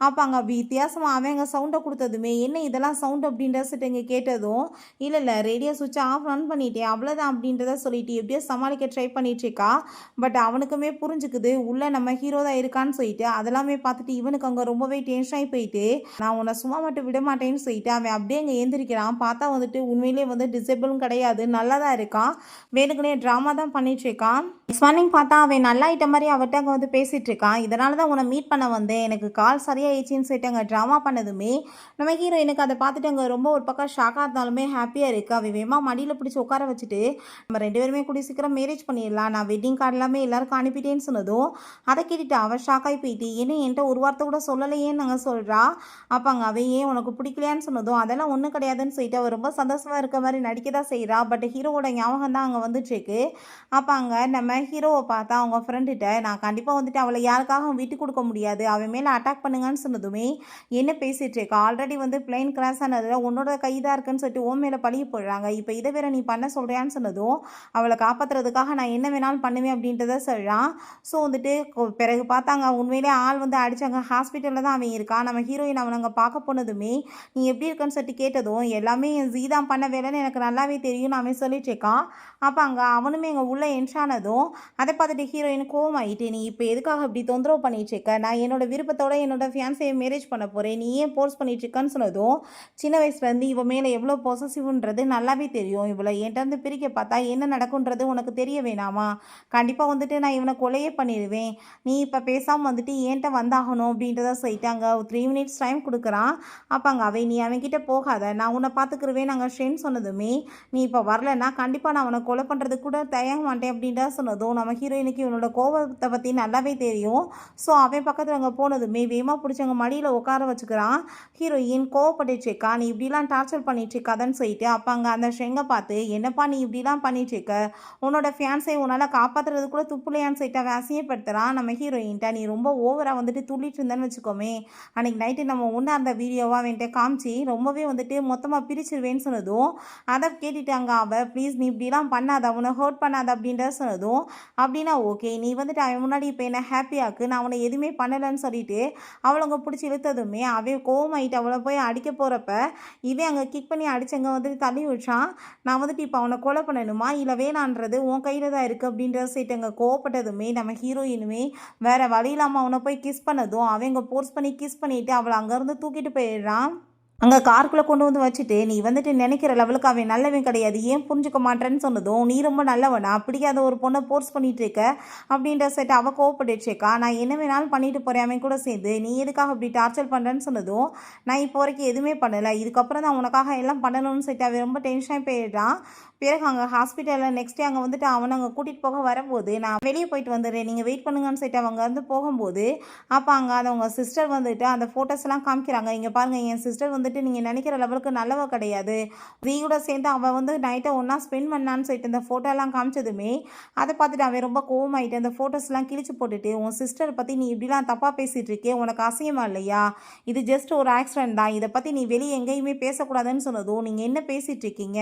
அப்போ அங்கே வித்தியாசமாக அவன் அங்கே சவுண்டை கொடுத்ததுமே என்ன இதெல்லாம் சவுண்ட் அப்படின்றத இங்கே கேட்டதும், இல்லை ரேடியோ சுவிட்சை ஆன் பண்ணிட்டேன் அவ்வளோதான் அப்படின்றத சொல்லிட்டு எப்படியோ சமாளிக்க ட்ரை பண்ணிட்டுருக்கா. பட் அவனுக்குமே புரிஞ்சுக்குது உள்ளே நம்ம ஹீரோ தான் இருக்கான்னு சொல்லிட்டு. அதெல்லாமே பார்த்துட்டு இவனுக்கு அங்கே ரொம்பவே டென்ஷன் ஆகி போயிட்டு நான் உன்னை சும்மா மட்டும் விட மாட்டேன்னு சொல்லிட்டு அவன் அப்படியே அங்கே ஏந்திரிக்கிறான். பார்த்தா வந்துட்டு உண்மையிலே வந்து டிசேபிளும் கிடையாது, நல்லா தான் இருக்கான், வேணுக்குனே ட்ராமா தான் பண்ணிட்டு இருக்கான். ஸ்வர்னிங் பார்த்தா அவன் நல்லா ஐட்ட மாதிரி அவர்கிட்ட அங்கே வந்து பேசிகிட்டு இருக்கான். இதனால தான் உன்னை மீட் பண்ண வந்தேன், எனக்கு கால் சரியாயிடுச்சின்னு சொல்லிட்டு அங்கே ட்ராமா பண்ணதுமே நம்ம ஹீரோயினுக்கு அதை பார்த்துட்டு அங்கே ரொம்ப ஒரு பக்கம் ஷாக்காக இருந்தாலுமே ஹாப்பியாக இருக்குது. அவன் வேமா மடியில் பிடிச்சி உட்கார வச்சுட்டு நம்ம 2 பேருமே கூடி சீக்கிரம் மேரேஜ் பண்ணிடலாம், நான் வெட்டிங் கார்டு எல்லாமே எல்லாருக்கும் அனுப்பிட்டேன்னு சொன்னதும் அதை கேட்டுட்டு அவள் ஷாக்காகி போயிட்டு என்ன என்கிட்ட ஒரு வார்த்தை கூட சொல்லலையேன்னு நாங்கள் சொல்கிறா. அப்போ அங்கே அவன் ஏன் உனக்கு பிடிக்கலையான்னு சொன்னதும் அதெல்லாம் ஒன்றும் கிடையாதுன்னு சொல்லிட்டு அவள் ரொம்ப சந்தோஷமாக இருக்க மாதிரி நடிக்க தான் செய்கிறா. பட் ஹீரோவோட ஞாபகம் தான் அங்கே வந்துட்டுருக்கு. அப்போ அங்கே நம்ம ஹீரோவை பார்த்தா அவங்க ஃப்ரெண்டுகிட்ட நான் கண்டிப்பாக வந்துட்டு அவளை யாருக்காக விட்டு கொடுக்க முடியாது, அவன் மேலே அட்டாக் பண்ணுங்கன்னு சொன்னதுமே என்ன பேசிகிட்டு இருக்கா, ஆல்ரெடி வந்து பிளைன் கிராஸ் ஆனதில் உன்னோட கைதாக இருக்குன்னு சொல்லிட்டு ஓ மேலே பழிய போடுறாங்க, இப்போ இதை வேற நீ பண்ண சொல்கிறியான்னு சொன்னதும் அவளை காப்பாற்றுறதுக்காக நான் என்ன வேணாலும் பண்ணுவேன் அப்படின்றத சொல்கிறான். ஸோ வந்துட்டு பிறகு பார்த்தாங்க உண்மையிலே ஆள் வந்து அடித்தாங்க, ஹாஸ்பிட்டலில் தான் அவன் இருக்கான். நம்ம ஹீரோயின் அவனை அங்கே பார்க்க போனதுமே நீ எப்படி இருக்குன்னு சொல்லிட்டு கேட்டதும் எல்லாமே ஜீதான் பண்ண வேலைன்னு எனக்கு நல்லாவே தெரியும்னு அவன் சொல்லிட்டு இருக்கான். அப்போ அங்கே அவனுமே எங்கள் உள்ளே என்ஷானதும் அதை பார்த்துட்டு ஹீரோயின் கோவமாயிட்டு நீ இப்போ எதுக்காக இப்படி தொந்தரவு பண்ணிட்டு இருக்க, நான் என்னோட விருப்பத்தோட என்னோட ஃபியான்ஸையை மேரேஜ் பண்ண போகிறேன், நீ ஏன் போர்ஸ் பண்ணிட்டு இருக்கன்னு சொன்னதும் சின்ன வயசுலேருந்து இவன் மேலே எவ்வளோ பொசசிவ்ன்றது நல்லாவே தெரியும், இவளை என்கிட்ட பிரிக்க பார்த்தா என்ன நடக்குன்றது உனக்கு தெரிய வேணாமா, கண்டிப்பாக வந்துட்டு நான் இவனை கொலையே பண்ணிடுவேன், நீ இப்போ பேசாமல் வந்துட்டு என்கிட்ட வந்தாகணும் அப்படின்றத சொல்லிட்டாங்க. 3 மினிட்ஸ் டைம் கொடுக்குறான். அப்போ அங்கே நீ அவன்கிட்ட போகாத, நான் உன்னை பார்த்துக்குருவேன் நாங்கள் ஃப்ரெண்ட் சொன்னதுமே நீ இப்போ வரலன்னா கண்டிப்பாக நான் அவனை கொலை பண்ணுறதுக்கு கூட தயங்க மாட்டேன் அப்படின்றத சொன்னதும் நம்ம ஹீரோயினுக்கு இவனோட கோபத்தை பற்றி நல்லாவே தெரியும். ஸோ அவன் பக்கத்தில் அங்கே போனதுமே வேகமாக பிடிச்சவங்க மடியில் உட்கார வச்சுக்கிறான். ஹீரோயின் கோவப்பட்டுருக்கா, நீ இப்படிலாம் டார்ச்சர் பண்ணிட்டுருக்காதன்னு சொல்லிட்டு அப்போ அங்கே அந்த ஷெங்கை பார்த்து என்னப்பா நீ இப்படிலாம் பண்ணிட்டுருக்க, உன்னோட ஃபியான்ஸை உன்னால் காப்பாற்றுறது கூட துப்புலையான்னு சொல்லிட்டு அவன் அசிங்கப்படுத்துகிறான். நம்ம ஹீரோயின்ட்ட நீ ரொம்ப ஓவராக வந்துட்டு துள்ளிட்டு இருந்தேன்னு வச்சுக்கோமே, அன்றைக்கி நைட்டு நம்ம ஒன்றா அந்த வீடியோவாக அவன்கிட்ட காமிச்சு ரொம்பவே வந்துட்டு மொத்தமாக பிரிச்சிருவேன்னு சொன்னதும் அதை கேட்டுட்டாங்க. அவள் ப்ளீஸ் நீ இப்படிலாம் பண்ணாத, அவனை ஹர்ட் பண்ணாத அப்படின்றத சொன்னதும் அப்படின்னா ஓகே நீ வந்துட்டு அவன் முன்னாடி இப்போ என்ன ஹாப்பியாக்கு, நான் அவனை எதுவுமே பண்ணலைன்னு சொல்லிட்டு அவளுங்க பிடிச்சி இழுத்ததுமே அவன் கோவமாயிட்டு அவளை போய் அடிக்க போகிறப்ப இவன் அங்கே கிக் பண்ணி அடிச்சங்க வந்துட்டு தள்ளி விட்டான். நான் வந்துட்டு இப்போ அவனை கொலை பண்ணணுமா இல்லை வேணான்றது உன் கையில் தான் இருக்குது அப்படின்றத சைட்டு அங்கே கோவப்பட்டதுமே நம்ம ஹீரோயினுமே வேறு வழி இல்லாமல் அவனை போய் கிஸ் பண்ணதும் அவங்க போர்ஸ் பண்ணி கிஸ் பண்ணிவிட்டு அவளை அங்கேருந்து தூக்கிட்டு போயிடுறான். அங்கே காருக்குள்ளே கொண்டு வந்து வச்சுட்டு நீ வந்துட்டு நினைக்கிற லெவலுக்கு அவன் நல்லவன் கிடையாது, ஏன் புரிஞ்சுக்க மாட்டேன்னு சொன்னதும் நீ ரொம்ப நல்லவனா, பிடிக்காத ஒரு பொண்ணை ஃபோர்ஸ் பண்ணிட்டு இருக்க அப்படின்ற செட் அவள் கோவப்பட்டுச்சேக்கா. நான் என்ன வேணாலும் பண்ணிட்டு போகிறேன் அவன் கூட சேர்ந்து, நீ எதுக்காக அப்படி டார்ச்சர் பண்ணுறேன்னு சொன்னதும் நான் இப்போ வரைக்கும் எதுவுமே பண்ணலை, இதுக்கப்புறம் தான் உனக்காக எல்லாம் பண்ணணும்னு சொல்லிட்டு அவன் ரொம்ப டென்ஷனாக போயிட்டான். பிறகு அங்கே ஹாஸ்பிட்டலில் நெக்ஸ்ட் டே அங்கே வந்துட்டு அவனை அங்கே கூட்டிகிட்டு போக வரும்போது நான் வெளியே போயிட்டு வந்துடுறேன் நீங்கள் வெயிட் பண்ணுங்கன்னு சொல்லிட்டு அவங்க வந்து போகும்போது அப்போ அங்கே அவங்க சிஸ்டர் வந்துட்டு அந்த ஃபோட்டோஸ் எல்லாம் காமிக்கிறாங்க. இங்கே பாருங்கள் என் சிஸ்டர் வந்துட்டு நீங்கள் நினைக்கிற லெவலுக்கு நல்லவ கிடையாது, நீ கூட சேர்ந்து அவள் வந்து நைட்டை ஒன்றா ஸ்பெண்ட் பண்ணான்னு சொல்லிட்டு இந்த ஃபோட்டோலாம் காமிச்சதுமே அதை பார்த்துட்டு அவன் ரொம்ப கோவமாயிட்டு அந்த ஃபோட்டோஸ்லாம் கிழிச்சு போட்டுட்டு உன் சிஸ்டரை பற்றி நீ இப்படிலாம் தப்பாக பேசிகிட்டு இருக்கே, உனக்கு அசிங்கமா இல்லையா, இது ஜஸ்ட் ஒரு ஆக்சிடென்ட் தான், இதை பற்றி நீ வெளியே எங்கேயுமே பேசக்கூடாதுன்னு சொன்னதும் நீங்கள் என்ன பேசிகிட்டு இருக்கீங்க,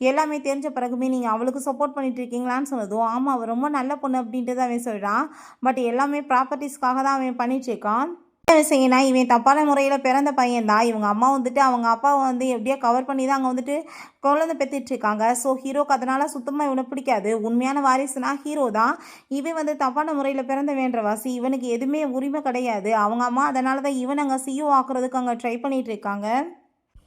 எல்லாமே தெரிஞ்ச பிறகுமே நீங்கள் அவளுக்கு சப்போர்ட் பண்ணிட்டு இருக்கீங்களான்னு சொன்னதும் ஆமாம் அவள் ரொம்ப நல்ல பொண்ணு அப்படின்ட்டு தான் அவன் சொல்கிறான். பட் எல்லாமே ப்ராப்பர்ட்டிஸ்க்காக தான் அவன் பண்ணிட்டு இருக்கான். செய்யினா இவன் தப்பான முறையில் பிறந்த பையன்தான், இவங்க அம்மா வந்துட்டு அவங்க அப்பாவை வந்து எப்படியோ கவர் பண்ணி தான் அங்கே வந்துட்டு குழந்தை பெற்றுட்டு இருக்காங்க. ஸோ ஹீரோக்கு அதனால் சுத்தமாக இவனை பிடிக்காது, உண்மையான வாரிசுனா ஹீரோ தான், இவன் வந்து தப்பான முறையில் பிறந்த வேண்டவாசி, இவனுக்கு எதுவுமே உரிமை கிடையாது, அவங்க அம்மா அதனால தான் இவன் அங்கே சிஇஓ ஆக்குறதுக்கு அங்கே ட்ரை பண்ணிட்டு இருக்காங்க.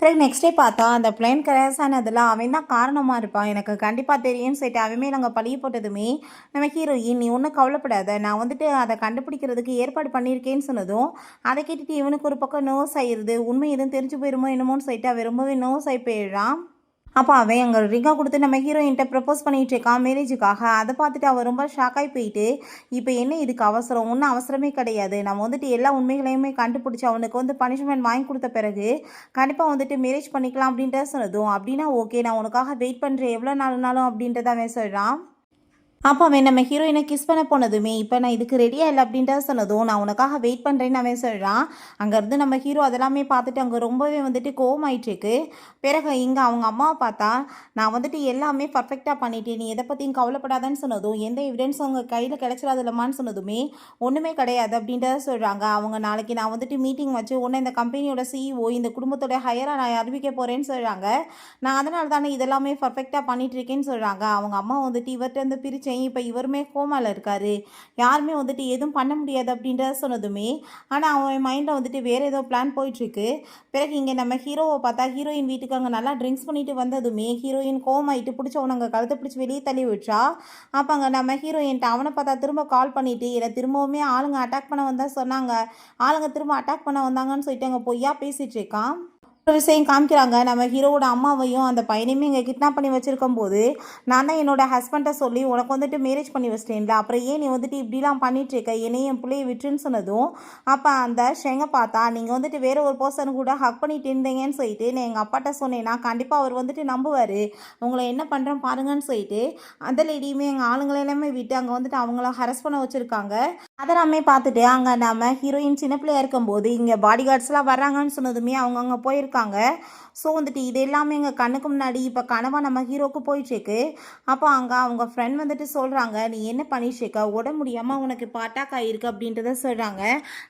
பிறகு நெக்ஸ்ட் டே பார்த்தா அந்த பிளேன் கிராஷ் ஆனதில் அவன் தான் காரணமாக இருப்பான், எனக்கு கண்டிப்பாக தெரியும்னு சொல்லிட்டு அவன் நாங்கள் பழிய போட்டதுமே நம்ம ஹீரோயின் நீ ஒன்றும் கவலைப்படாத, நான் வந்துட்டு அதை கண்டுபிடிக்கிறதுக்கு ஏற்பாடு பண்ணியிருக்கேன்னு சொன்னதும் அதை கேட்டுட்டு இவனுக்கு ஒரு பக்கம் நர்வஸ் ஆயிடுது, உண்மை எதுவும் தெரிஞ்சு போயிருமோ என்னமோன்னு சொல்லிட்டு அவன் ரொம்பவே நர்வஸ் ஆகி போயிடுறான். அப்போ அவன் அங்கே ரிங்கா கொடுத்து நம்ம ஹீரோயின்கிட்ட ப்ரப்போஸ் பண்ணிகிட்டு இருக்கான் மேரேஜுக்காக. அதை பார்த்துட்டு அவள் ரொம்ப ஷாக்காகி போயிட்டு இப்போ என்ன இதுக்கு அவசரம், ஒன்றும் அவசரமே கிடையாது, நம்ம வந்துட்டு எல்லா உண்மைகளையுமே கண்டுபிடிச்சி அவனுக்கு வந்து பனிஷ்மெண்ட் வாங்கி கொடுத்த பிறகு கண்டிப்பாக வந்துட்டு மேரேஜ் பண்ணிக்கலாம் அப்படின்ட்டு சொன்னதும் அப்படின்னா ஓகே நான் உனக்காக வெயிட் பண்ணுறேன் எவ்வளோ நாளுனாலும் அப்படின்றத அவன் சொல்கிறான். அப்போ அவன் நம்ம ஹீரோயினை கிஸ் பண்ண போனதுமே இப்போ நான் இதுக்கு ரெடியாக இல்லை அப்படின்ட்டு சொன்னதும் நான் உனக்காக வெயிட் பண்ணுறேன்னு அவன் சொல்கிறான். அங்கேருந்து நம்ம ஹீரோ அதெல்லாமே பார்த்துட்டு அங்கே ரொம்பவே வந்துட்டு கோவமாயிட்டுருக்கு. பிறகு இங்கே அவங்க அம்மாவை பார்த்தா நான் வந்துட்டு எல்லாமே பர்ஃபெக்டாக பண்ணிட்டேன், நீ எதை பற்றியும் கவலைப்படாதன்னு சொன்னதும் எந்த எவிடன்ஸும் அவங்க கையில் கிடைச்சிடாதுலமான்னு சொன்னதுமே ஒன்றுமே கிடையாது அப்படின்றத சொல்கிறாங்க. அவங்க நாளைக்கு நான் வந்துட்டு மீட்டிங் வச்சு ஒன்று இந்த கம்பெனியோட சிஇஓ இந்த குடும்பத்தோட ஹையராக நான் அறிவிக்க போகிறேன்னு சொல்கிறாங்க. நான் அதனால தானே இதெல்லாமே பர்ஃபெக்டாக பண்ணிட்டு இருக்கேன்னு சொல்கிறாங்க. அவங்க அம்மா வந்துட்டு இவர்கிட்ட இருந்து பிரித்து இப்போ இவருமே கோமாவில் இருக்காரு, யாருமே வந்துட்டு எதுவும் பண்ண முடியாது அப்படின்றத சொன்னதுமே ஆனால் அவன் மைண்டில் வந்துட்டு வேறு ஏதோ பிளான் போயிட்டுருக்கு. பிறகு இங்கே நம்ம ஹீரோவை பார்த்தா ஹீரோயின் வீட்டுக்கு அங்கே நல்லா ட்ரிங்க்ஸ் பண்ணிட்டு வந்ததுமே ஹீரோயின் கோமாயிட்டு பிடிச்சவனங்க கழுத்தை பிடிச்சி வெளியே தள்ளி விட்டா. அப்போ அங்கே நம்ம ஹீரோயின்ட்டு அவனை பார்த்தா திரும்ப கால் பண்ணிவிட்டு என்னை திரும்பவுமே ஆளுங்க அட்டாக் பண்ண வந்தால் சொன்னாங்க, ஆளுங்க திரும்ப அட்டாக் பண்ண வந்தாங்கன்னு சொல்லிட்டு அங்கே பொய்யா பேசிகிட்டு இருக்கான். ஒரு விஷயம் காமிக்கிறாங்க நம்ம ஹீரோவோட அம்மாவையும் அந்த பையனையுமே இங்கே கிட்னாப் பண்ணி வச்சுருக்கும் போது நான் தான் என்னோட ஹஸ்பண்டை சொல்லி உனக்கு வந்துட்டு மேரேஜ் பண்ணி வச்சிட்டேன்ல, அப்புறம் ஏன் நீ வந்துட்டு இப்படிலாம் பண்ணிகிட்ருக்க, என்னையும் என் பிள்ளையை விட்டுருன்னு சொன்னதும் அப்போ அந்த ஷெங்கை பார்த்தா நீங்கள் வந்துட்டு வேறு ஒரு பர்சன் கூட ஹக் பண்ணிட்டு இருந்தீங்கன்னு சொல்லிட்டு நான் எங்கள் அப்பாட்ட சொன்னேன்னா கண்டிப்பாக அவர் வந்துட்டு நம்புவார், உங்களை என்ன பண்ணுறேன் பாருங்கன்னு சொல்லிட்டு அந்த லேடியுமே எங்கள் ஆளுங்களை எல்லாமே விட்டு அங்கே வந்துட்டு அவங்கள ஹரஸ் பண்ண வச்சுருக்காங்க. அதெல்லாமே பார்த்துட்டு அங்கே நம்ம ஹீரோயின் சின்ன பிள்ளையாக இருக்கும்போது இங்கே பாடி கார்ட்ஸ்லாம் வர்றாங்கன்னு சொன்னதுமே அவங்க அங்கே போயிருக்காங்க. ஸோ வந்துட்டு இது எல்லாமே எங்கள் கண்ணுக்கு முன்னாடி இப்போ கனவாக நம்ம ஹீரோக்கு போயிட்டுருக்கு. அப்போ அங்கே அவங்க ஃப்ரெண்ட் வந்துட்டு சொல்கிறாங்க நீ என்ன பண்ணிட்டுருக்க, உடம்பு முடியாமல் உனக்கு இப்போ அட்டாக் ஆகிருக்கு அப்படின்றத சொல்கிறாங்க.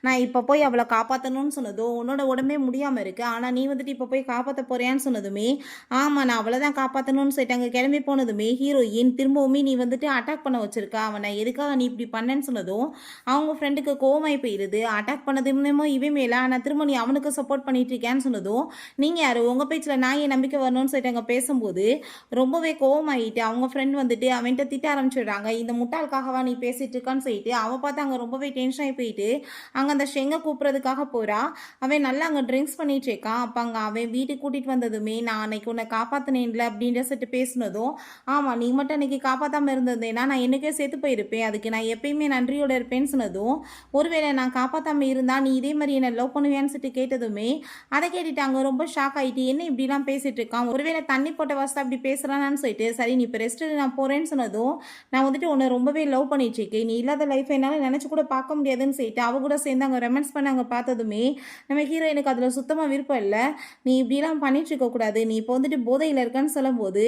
நான் இப்போ போய் அவளை காப்பாற்றணும்னு சொன்னதும் உன்னோட உடம்பே முடியாமல் இருக்குது, ஆனால் நீ வந்துட்டு இப்போ போய் காப்பாற்ற போறியான்னு சொன்னதுமே ஆமாம் நான் அவளை தான் காப்பாற்றணும்னு சொல்லிட்டு அங்கே கிளம்பி போனதுமே ஹீரோயின் திரும்பவுமே நீ வந்துட்டு அட்டாக் பண்ண வச்சுருக்கா, அவனை எதுக்காக நீ இப்படி பண்ணேன்னு சொன்னதும் அவங்க ஃப்ரெண்டுக்கு கோவமாய் போயிடுது, அட்டாக் பண்ணதுமோ இவன் மேலே ஆனால் திரும்ப நீ அவனுக்கு சப்போர்ட் பண்ணிட்டு இருக்கேன்னு சொன்னதும் நீங்கள் யார் உங்கள் பேச்சில் நான் ஏன் நம்பிக்கை வரணும்னு சொல்லிட்டு அங்கே பேசும்போது ரொம்பவே கோவமாயிட்டு அவங்க ஃப்ரெண்ட் வந்துட்டு அவன்கிட்ட திட்ட ஆரம்பிச்சிடுறாங்க, இந்த முட்டாளுக்காகவா நீ பேசிகிட்டு இருக்கான்னு சொல்லிட்டு அவன் பார்த்து அங்கே ரொம்பவே டென்ஷன் ஆகி போயிட்டு அங்கே அந்த ஷெங்கை கூப்பிட்றதுக்காக போகிறா. அவன் நல்லா அங்கே ட்ரிங்க்ஸ் பண்ணிட்டு இருக்கான். அப்போ அங்கே அவன் வீட்டுக்கு கூட்டிகிட்டு வந்ததுமே நான் அன்னைக்கு உன்னை காப்பாற்றினேன்ல அப்படின்ற சொல்லிட்டு பேசினதும் ஆமாம் நீ மட்டும் அன்னைக்கு காப்பாற்றாமல் இருந்ததுன்னா நான் என்னைக்கே சேர்த்து போயிருப்பேன், அதுக்கு நான் எப்பயுமே நன்றியோடு இருப்பேன்னு சொன்னதும் ஒருவேளை நான் காப்பாற்றாமல் இருந்தால் நீ இதே மாதிரி என்னை லவ் பண்ணுவேன்னு சொல்லிட்டு கேட்டதுமே அதை கேட்டுட்டு அங்கே ரொம்ப ஷாக் ஆகிட்டு என்ன இப்படிலாம் பேசிகிட்டு இருக்கான், ஒருவேளை தண்ணி போட்ட வாசத்தை அப்படி பேசுகிறானான்னு சொல்லிட்டு சரி நீ இப்போ ரெஸ்ட்டு நான் போகிறேன்னு சொன்னதும் நான் வந்துட்டு உன்னை ரொம்பவே லவ் பண்ணிட்டு இருக்கேன், நீ இல்லாத லைஃப் என்னால் நினச்சி கூட பார்க்க முடியாதுன்னு சொல்லிட்டு அவ கூட சேர்ந்து அங்கே ரெமன்ஸ் பண்ண அங்கே பார்த்ததுமே நம்ம ஹீரோயினுக்கு அதில் சுத்தமாக விருப்பம் இல்லை, நீ இப்படிலாம் பண்ணிட்டு இருக்கக்கூடாது, நீ இப்போ வந்துட்டு போதையில் இருக்கான்னு சொல்லும்போது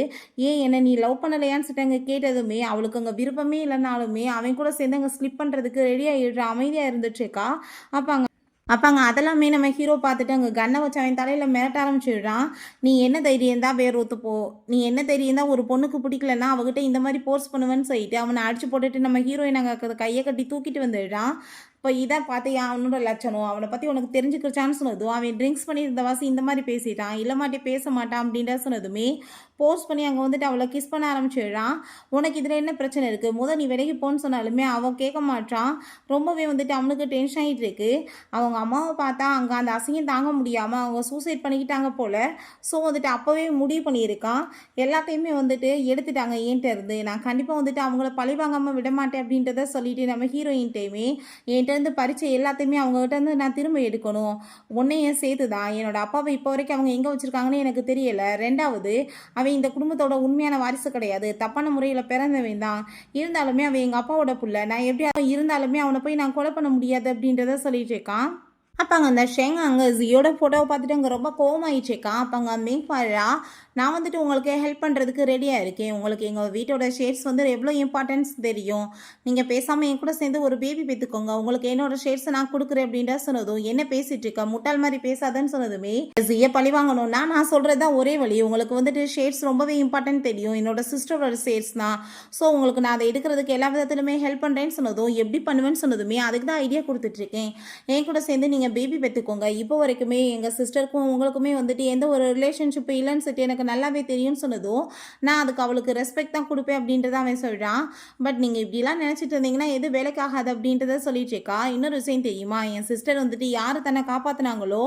ஏன் என்னை நீ லவ் பண்ணலையான்னு சொல்லிட்டு அங்கே கேட்டதுமே அவளுக்கு அங்கே விருப்பமே இல்லைனாலுமே அவன் கூட சேர்ந்து அங்கே ஸ்லிப் பண்ணுறதுக்கு ரெடியாக அமைதியாக இருந்துட்டு இருக்கா. அப்போ அங்கே அதெல்லாமே நம்ம ஹீரோ பார்த்துட்டு அங்கே கன்னை வச்சு அவன் தலையில் மிரட்ட ஆரம்பிச்சிடுறான், நீ என்ன தைரியம் தான் வேறு ஒத்துப்போ, நீ என்ன தைரியம் தான் ஒரு பொண்ணுக்கு பிடிக்கலன்னா அவகிட்ட இந்த மாதிரி போர்ஸ் பண்ணுவேன்னு சொல்லிட்டு அவனை அடிச்சு போட்டுட்டு நம்ம ஹீரோயின் அங்கே கையை கட்டி தூக்கிட்டு வந்துடுறான். இப்போ இதான் பார்த்தியா அவனோட லட்சணம், அவனை பற்றி உனக்கு தெரிஞ்சுக்கிச்சான்னு சொன்னதும், அவன் ட்ரிங்க்ஸ் பண்ணியிருந்த வாசி இந்த மாதிரி பேசிட்டான், இல்லமாட்டி பேச மாட்டான் அப்படின்ற சொன்னதுமே போஸ்ட் பண்ணி அங்கே வந்துட்டு அவளை கிஸ் பண்ண ஆரம்பிச்சிடுறான். உனக்கு இதில் என்ன பிரச்சனை இருக்குது, நீ விலகி போன்னு சொன்னாலுமே அவன் கேட்க மாட்டான். ரொம்பவே வந்துட்டு அவனுக்கு டென்ஷன் ஆகிட்டு இருக்கு. அவங்க அம்மாவை பார்த்தா அங்கே அந்த அசிங்கம் தாங்க முடியாமல் அவங்க சூசைட் பண்ணிக்கிட்டாங்க போல். ஸோ வந்துட்டு அப்போவே முடிவு பண்ணியிருக்கான். எல்லாத்தையுமே வந்துட்டு எடுத்துட்டாங்க என்கிட்ட இருந்து. நான் கண்டிப்பாக வந்துட்டு அவங்கள பழி வாங்காமல் விட மாட்டேன் அப்படின்றத சொல்லிட்டு நம்ம ஹீரோயின்ட்டையுமே என்கிட்ட இருந்து பறிச்ச எல்லாத்தையுமே அவங்ககிட்ட இருந்து நான் திரும்ப எடுக்கணும். உன்னையும் சேர்த்து தான் என்னோட அப்பாவை இப்போ வரைக்கும் அவங்க எங்கே வச்சுருக்காங்கன்னு எனக்கு தெரியலை. ரெண்டாவது, அவன் இந்த குடும்பத்தோட உண்மையான வாரிசு கிடையாது, தப்பான முறையில் பிறந்தவன் தான். இருந்தாலுமே அவன் எங்கள் அப்பாவோட புள்ள. நான் எப்படி இருந்தாலுமே அவனை போய் நான் கொலை பண்ண முடியாது அப்படின்றத சொல்லிட்டு இருக்கான். அப்போ அங்கே அந்த ஷெங் அங்கே ஜியோட ஃபோட்டோவை பார்த்துட்டு அங்கே ரொம்ப கோவமாயிடுச்சேக்கான். அப்போ அங்கே மேக் பாரா, நான் வந்துட்டு உங்களுக்கு ஹெல்ப் பண்ணுறதுக்கு ரெடியாக இருக்கேன். உங்களுக்கு எங்கள் வீட்டோட ஷேர்ஸ் வந்து எவ்வளோ இம்பார்ட்டன்ஸ் தெரியும். நீங்கள் பேசாமல் என் கூட சேர்ந்து ஒரு பேபி பெற்றுக்கோங்க, உங்களுக்கு என்னோட ஷேர்ஸை நான் கொடுக்குறேன் அப்படின்ற சொன்னதும், என்ன பேசிகிட்டு இருக்க, முட்டாள் மாதிரி பேசாதன்னு சொன்னதுமே, ஜியை பழி வாங்கணும்னா நான் சொல்கிறது தான் ஒரே வழி. உங்களுக்கு வந்துட்டு ஷேர்ஸ் ரொம்பவே இம்பார்ட்டன்ட் தெரியும், என்னோட சிஸ்டரோட ஷேர்ஸ் தான். ஸோ உங்களுக்கு நான் அதை எடுக்கிறதுக்கு எல்லா விதத்துலையுமே ஹெல்ப் பண்ணுறேன்னு சொன்னதும், எப்படி பண்ணுவேன்னு சொன்னதுமே, அதுக்கு தான் ஐடியா கொடுத்துட்ருக்கேன். என் கூட சேர்ந்து நீங்கள் பேபி பெற்றுக்கோங்க. இப்போ வரைக்குமே எங்கள் சிஸ்டருக்கும் உங்களுக்குமே வந்துட்டு எந்த ஒரு ரிலேஷன்ஷிப் இல்லைன்னு சொல்லிட்டு எனக்கு நல்லாவே தெரியும்னு சொன்னதும், நான் அதுக்கு அவளுக்கு ரெஸ்பெக்ட் தான் கொடுப்பேன் அப்படின்றத அவன் சொல்கிறான். பட் நீங்கள் இப்படிலாம் நினச்சிட்டு இருந்தீங்கன்னா எது வேலைக்காகாது அப்படின்றத சொல்லிட்டு இருக்கா. இன்னொரு விஷயம் தெரியுமா, என் சிஸ்டர் வந்துட்டு யார் தன்னை காப்பாற்றினாங்களோ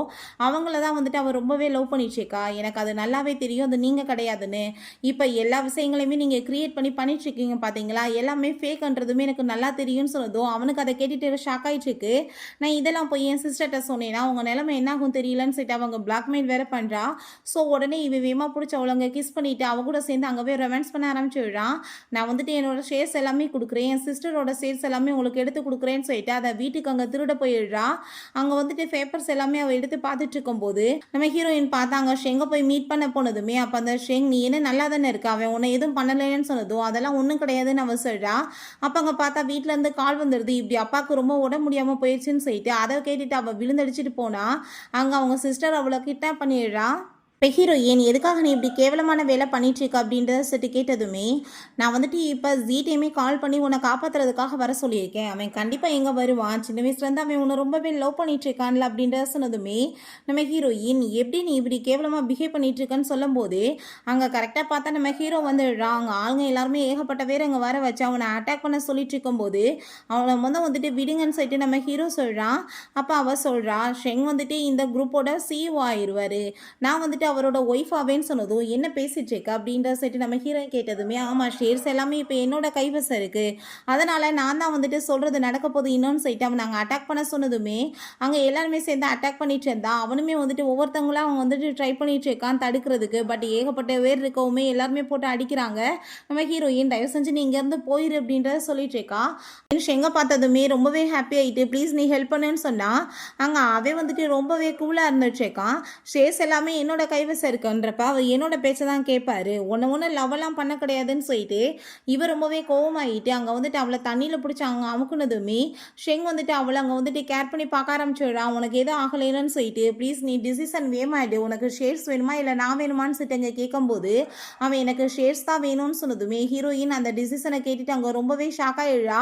அவங்கள தான் வந்துட்டு அவள் ரொம்பவே லவ் பண்ணிட்டுருக்கா. எனக்கு அது நல்லாவே தெரியும், அது நீங்கள் கிடையாதுன்னு. இப்போ எல்லா விஷயங்களையுமே நீங்கள் க்ரியேட் பண்ணிட்டுருக்கீங்க பார்த்தீங்களா, எல்லாமே ஃபேக்ன்றதுமே எனக்கு நல்லா தெரியும்னு சொன்னதும், அவனுக்கு அதை கேட்டுட்டு ஷாக் ஆகிட்டுருக்கு. நான் இதெல்லாம் போய் என் சிஸ்டர்கிட்ட சொன்னேன்னா அவங்க நிலைமை என்ன ஆகும் தெரியலன்னு சொல்லிட்டு அவங்க பிளாக்மெயில் வேற பண்ணுறா. ஸோ உடனே வேமா பிடிச்ச அவளங்க கிஸ் பண்ணிவிட்டு அவ கூட சேர்ந்து அங்கே போய் ரொமான்ஸ் பண்ண ஆரம்பிச்சு விடுறான். நான் வந்துட்டு என்னோட ஷேர்ஸ் எல்லாமே கொடுக்குறேன், என் சிஸ்டரோட ஷேர்ஸ் எல்லாமே உங்களுக்கு எடுத்து கொடுக்குறேன்னு சொல்லிட்டு அதை வீட்டுக்கு அங்கே திருட போயிடுறா. அங்கே வந்துட்டு பேப்பர்ஸ் எல்லாமே அவள் எடுத்து பார்த்துட்டு இருக்கும்போது நம்ம ஹீரோயின் பார்த்தாங்க ஷெங்கை போய் மீட் பண்ண போனதுமே, அப்போ அந்த ஷெங் நீ என்ன நல்லா தானே இருக்கா, அவன் உன்னை எதுவும் பண்ணலைன்னு சொன்னதும் அதெல்லாம் ஒன்றும் கிடையாதுன்னு அவள் சொல்கிறா. அப்போ அங்கே பார்த்தா வீட்டிலேருந்து கால் வந்துடுது, இப்படி அப்பாவுக்கு ரொம்ப உடம்பு முடியாமல் போயிடுச்சுன்னு சொல்லிட்டு அதை கேட்டுட்டு அவள் விழுந்தடிச்சிட்டு போனா. அங்கே அவங்க சிஸ்டர் அவளை கிட்னாப் பண்ணிடுறா. இப்போ ஹீரோயின் எதுக்காக நீ இப்படி கேவலமான வேலை பண்ணிட்டுருக்க அப்படின்றத சட்டு கேட்டதுமே, நான் வந்துட்டு இப்போ ஜீட்டையுமே கால் பண்ணி உன்னை காப்பாற்றுறதுக்காக வர சொல்லியிருக்கேன், அவன் கண்டிப்பாக எங்கே வருவான், சின்ன வயசுலேருந்து அவன் உன்னை ரொம்பவே லவ் பண்ணிட்டுருக்கான்ல அப்படின்றத சொன்னதுமே, நம்ம ஹீரோயின் எப்படி நீ இப்படி கேவலமாக பிஹேவ் பண்ணிட்டுருக்கன்னு சொல்லும் போது அங்கே கரெக்டாக பார்த்தா நம்ம ஹீரோ வந்துடுறான். அங்கே ஆளுங்க எல்லாருமே ஏகப்பட்ட பேர் அங்கே வர வச்சு அவனை அட்டாக் பண்ண சொல்லிட்டு இருக்கும்போது அவனை வந்துட்டு விடுங்கன்னு சொல்லிட்டு நம்ம ஹீரோ சொல்கிறான். அப்போ அவள் சொல்கிறா, ஷெங் வந்துட்டு இந்த குரூப்போட சிஇஓ ஆயிடுவார், நான் வந்துட்டு அவரோட ஒய்ஃப் ஆவேன்னு சொன்னதும், என்ன பேசிட்டு இருக்க அப்படின்ற சொல்லிட்டு நம்ம ஹீரோயின் கேட்டதுமே, ஆமாம் ஷேர்ஸ் எல்லாமே இப்போ என்னோட கைவசம் இருக்குது, அதனால் நான் தான் வந்துட்டு சொல்கிறது நடக்க போது இன்னொன்னு சொல்லிட்டு அவன் நாங்கள் அட்டாக் பண்ண சொன்னதுமே அங்கே எல்லாருமே சேர்ந்து அட்டாக் பண்ணிட்டு இருந்தான். அவனுமே வந்துட்டு ஒவ்வொருத்தவங்களாம் அவன் வந்துட்டு ட்ரை பண்ணிட்டு இருக்கான் தடுக்கிறதுக்கு. பட் ஏகப்பட்ட பேர் இருக்கவுமே எல்லாருமே போட்டு அடிக்கிறாங்க. நம்ம ஹீரோயின் தயவு செஞ்சு நீ இங்கேருந்து போயிரு அப்படின்றத சொல்லிட்டு இருக்கா. ஷெங்கை பார்த்ததுமே ரொம்பவே ஹாப்பி ஆகிட்டு ப்ளீஸ் நீ ஹெல்ப் பண்ணுன்னு சொன்னால் அங்கே அவன் வந்துட்டு ரொம்பவே கூலாக இருந்துச்சுக்கான். ஷேர்ஸ் எல்லாமே என்னோட கைவசம் இருக்குன்றப்ப அவர் என்னோட பேச்சை தான் கேட்பாரு, ஒன்று லவ்வெல்லாம் பண்ண கிடையாதுன்னு சொல்லிட்டு இவர் ரொம்பவே கோவமாயிட்டு அங்கே வந்துட்டு அவளை தண்ணியில் பிடிச்சி அங்கே அமுக்குனதுமே ஷெங் வந்துட்டு அவளை அங்கே வந்துட்டு கேர் பண்ணி பார்க்க ஆரம்பிச்சிடுறான். உனக்கு எதுவும் ஆகலைன்னு சொல்லிட்டு ப்ளீஸ் நீ டிசிஷன் வேமாயிடு, உனக்கு ஷேர்ஸ் வேணுமா இல்லை நான் வேணுமான்னு சொல்லிட்டு அங்கே கேட்கும்போது அவன் எனக்கு ஷேர்ஸ் தான் வேணும்னு சொன்னதுமே ஹீரோயின் அந்த டிசிஷனை கேட்டுட்டு அங்கே ரொம்பவே ஷாக் ஆகிடுறா.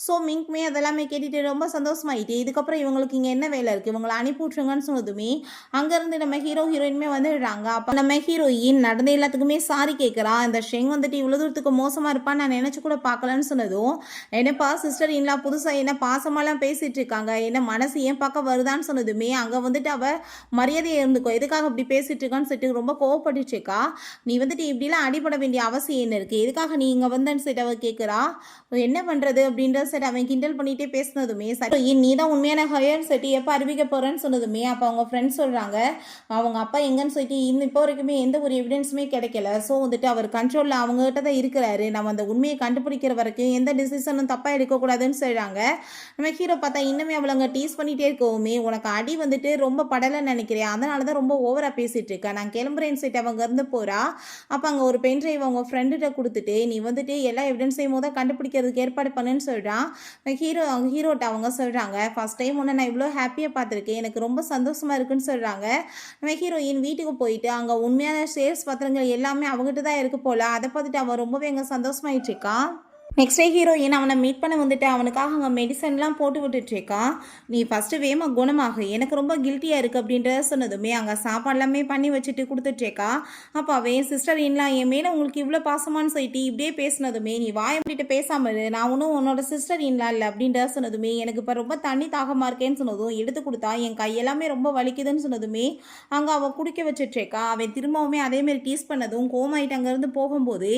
ஸோ மிங்க்மே அதெல்லாமே கேட்டுட்டு ரொம்ப சந்தோஷமாயிட்டு இதுக்கப்புறம் இவங்களுக்கு இங்கே என்ன வேலை இருக்குது இவங்களை அனுப்பி விட்ருங்கன்னு சொன்னதுமே அங்கேருந்து நம்ம ஹீரோயினுமே வந்துடுறாங்க. அப்போ நம்ம ஹீரோயின் நடந்த எல்லாத்துக்குமே சாரி கேட்குறா. இந்த ஷெங் வந்துட்டு இவ்வளோ தூரத்துக்கு மோசமாக இருப்பான்னு நான் நினச்சி கூட பார்க்கலன்னு சொன்னதும், என்னப்பா சிஸ்டர் இன்லா புதுசாக என்ன பாசமாலாம் பேசிகிட்டு இருக்காங்க, என்ன மனசு ஏன் பார்க்க வருதான்னு சொன்னதுமே அங்கே வந்துட்டு அவள் மரியாதையை இருந்துக்கோ, எதுக்காக இப்படி பேசிகிட்டு இருக்கான்னு சொல்லிட்டு ரொம்ப கோவப்பட்டுச்சுக்கா. நீ வந்துட்டு இப்படிலாம் அடிபட வேண்டிய அவசியம் என்ன இருக்குது, எதுக்காக நீ இங்கே வந்தேன்னு சொல்லிட்டு அவள் கேட்குறா. என்ன பண்ணுறது அப்படின்ற சரி அவன் கிண்டல் பண்ணிகிட்டே பேசினதுமே சரி நீ தான் உண்மையான ஹையர் செட்டி எப்போ அறிவிக்க போகிறேன்னு சொன்னதுமே அப்போ அவங்க ஃப்ரெண்ட்ஸ் சொல்கிறாங்க அவங்க அப்பா எங்கன்னு சொல்லிட்டு இப்போ வரைக்குமே எந்த ஒரு எவிடன்ஸுமே கிடைக்கல. ஸோ வந்துட்டு அவர் கண்ட்ரோலில் அவங்ககிட்ட தான் இருக்கிறாரு, நம்ம அந்த உண்மையை கண்டுபிடிக்கிற வரைக்கும் எந்த டிசிஷனும் தப்பாக எடுக்கக்கூடாதுன்னு சொல்கிறாங்க. நம்ம ஹீரோ பார்த்தா இன்னுமே அவளங்க டீஸ் பண்ணிகிட்டே இருக்கவுமே உனக்கு அடி வந்துட்டு ரொம்ப படலைன்னு நினைக்கிறேன், அதனால தான் ரொம்ப ஓவராக பேசிகிட்டு இருக்கேன், நான் கிளம்புறேன்னு சொல்லிட்டு அவங்க இருந்து போகிறா. அப்போ அங்கே ஒரு பென் ட்ரைவ் அவங்க ஃப்ரெண்டுகிட்ட கொடுத்துட்டு நீ வந்துட்டு எல்லா எவிடன்ஸையும் போது கண்டுபிடிக்கிறதுக்கு ஏற்பாடு பண்ணுன்னு சொல்கிறான். ஹீரோட்ட அவங்க சொல்கிறாங்க ஃபர்ஸ்ட் டைம் ஒன்று நான் இவ்வளோ ஹாப்பியாக பார்த்துருக்கேன், எனக்கு ரொம்ப சந்தோஷமாக இருக்குன்னு சொல்கிறாங்க. நம்ம ஹீரோயின் வீட்டுக்கு போயிட்டு அங்கே உண்மையான ஷேர்ஸ் பத்திரங்கள் எல்லாமே அவங்ககிட்ட தான் இருக்கு போல், அதை பார்த்துட்டு அவன் ரொம்பவே அங்கே சந்தோஷமாயிட்டு இருக்கா. நெக்ஸ்ட் டே ஹீரோயின் அவனை மீட் பண்ண வந்துட்டு அவனுக்காக அங்கே மெடிசன்லாம் போட்டு விட்டுட்ருக்கான். நீ ஃபஸ்ட்டு வேகமாக குணமாகு, எனக்கு ரொம்ப கில்ட்டியாக இருக்குது அப்படின்றத சொன்னதுமே அங்கே சாப்பாடுலாமே பண்ணி வச்சுட்டு கொடுத்துட்ருக்கா. அப்போ அவன் என் சிஸ்டர் இன்லாம் என் மேலே உங்களுக்கு இவ்வளோ பாசமானு சொல்லிட்டு இப்படியே பேசினதுமே நீ வாயை மூடிட்டு பேசாமல் நான் ஒன்றும் உன்னோட சிஸ்டர் இன்லாம் இல்லை அப்படின்றத சொன்னதுமே எனக்கு இப்போ ரொம்ப தண்ணி தாகமாக இருக்கேன்னு சொன்னதும் எடுத்து கொடுத்தா என் கையெல்லாமே ரொம்ப வலிக்குதுன்னு சொன்னதுமே அங்கே அவள் குடிக்க வச்சுட்ருக்கா. அவன் திரும்பவுமே அதேமாரி டீஸ் பண்ணதும் கோமாயிட்டு அங்கேருந்து போகும்போது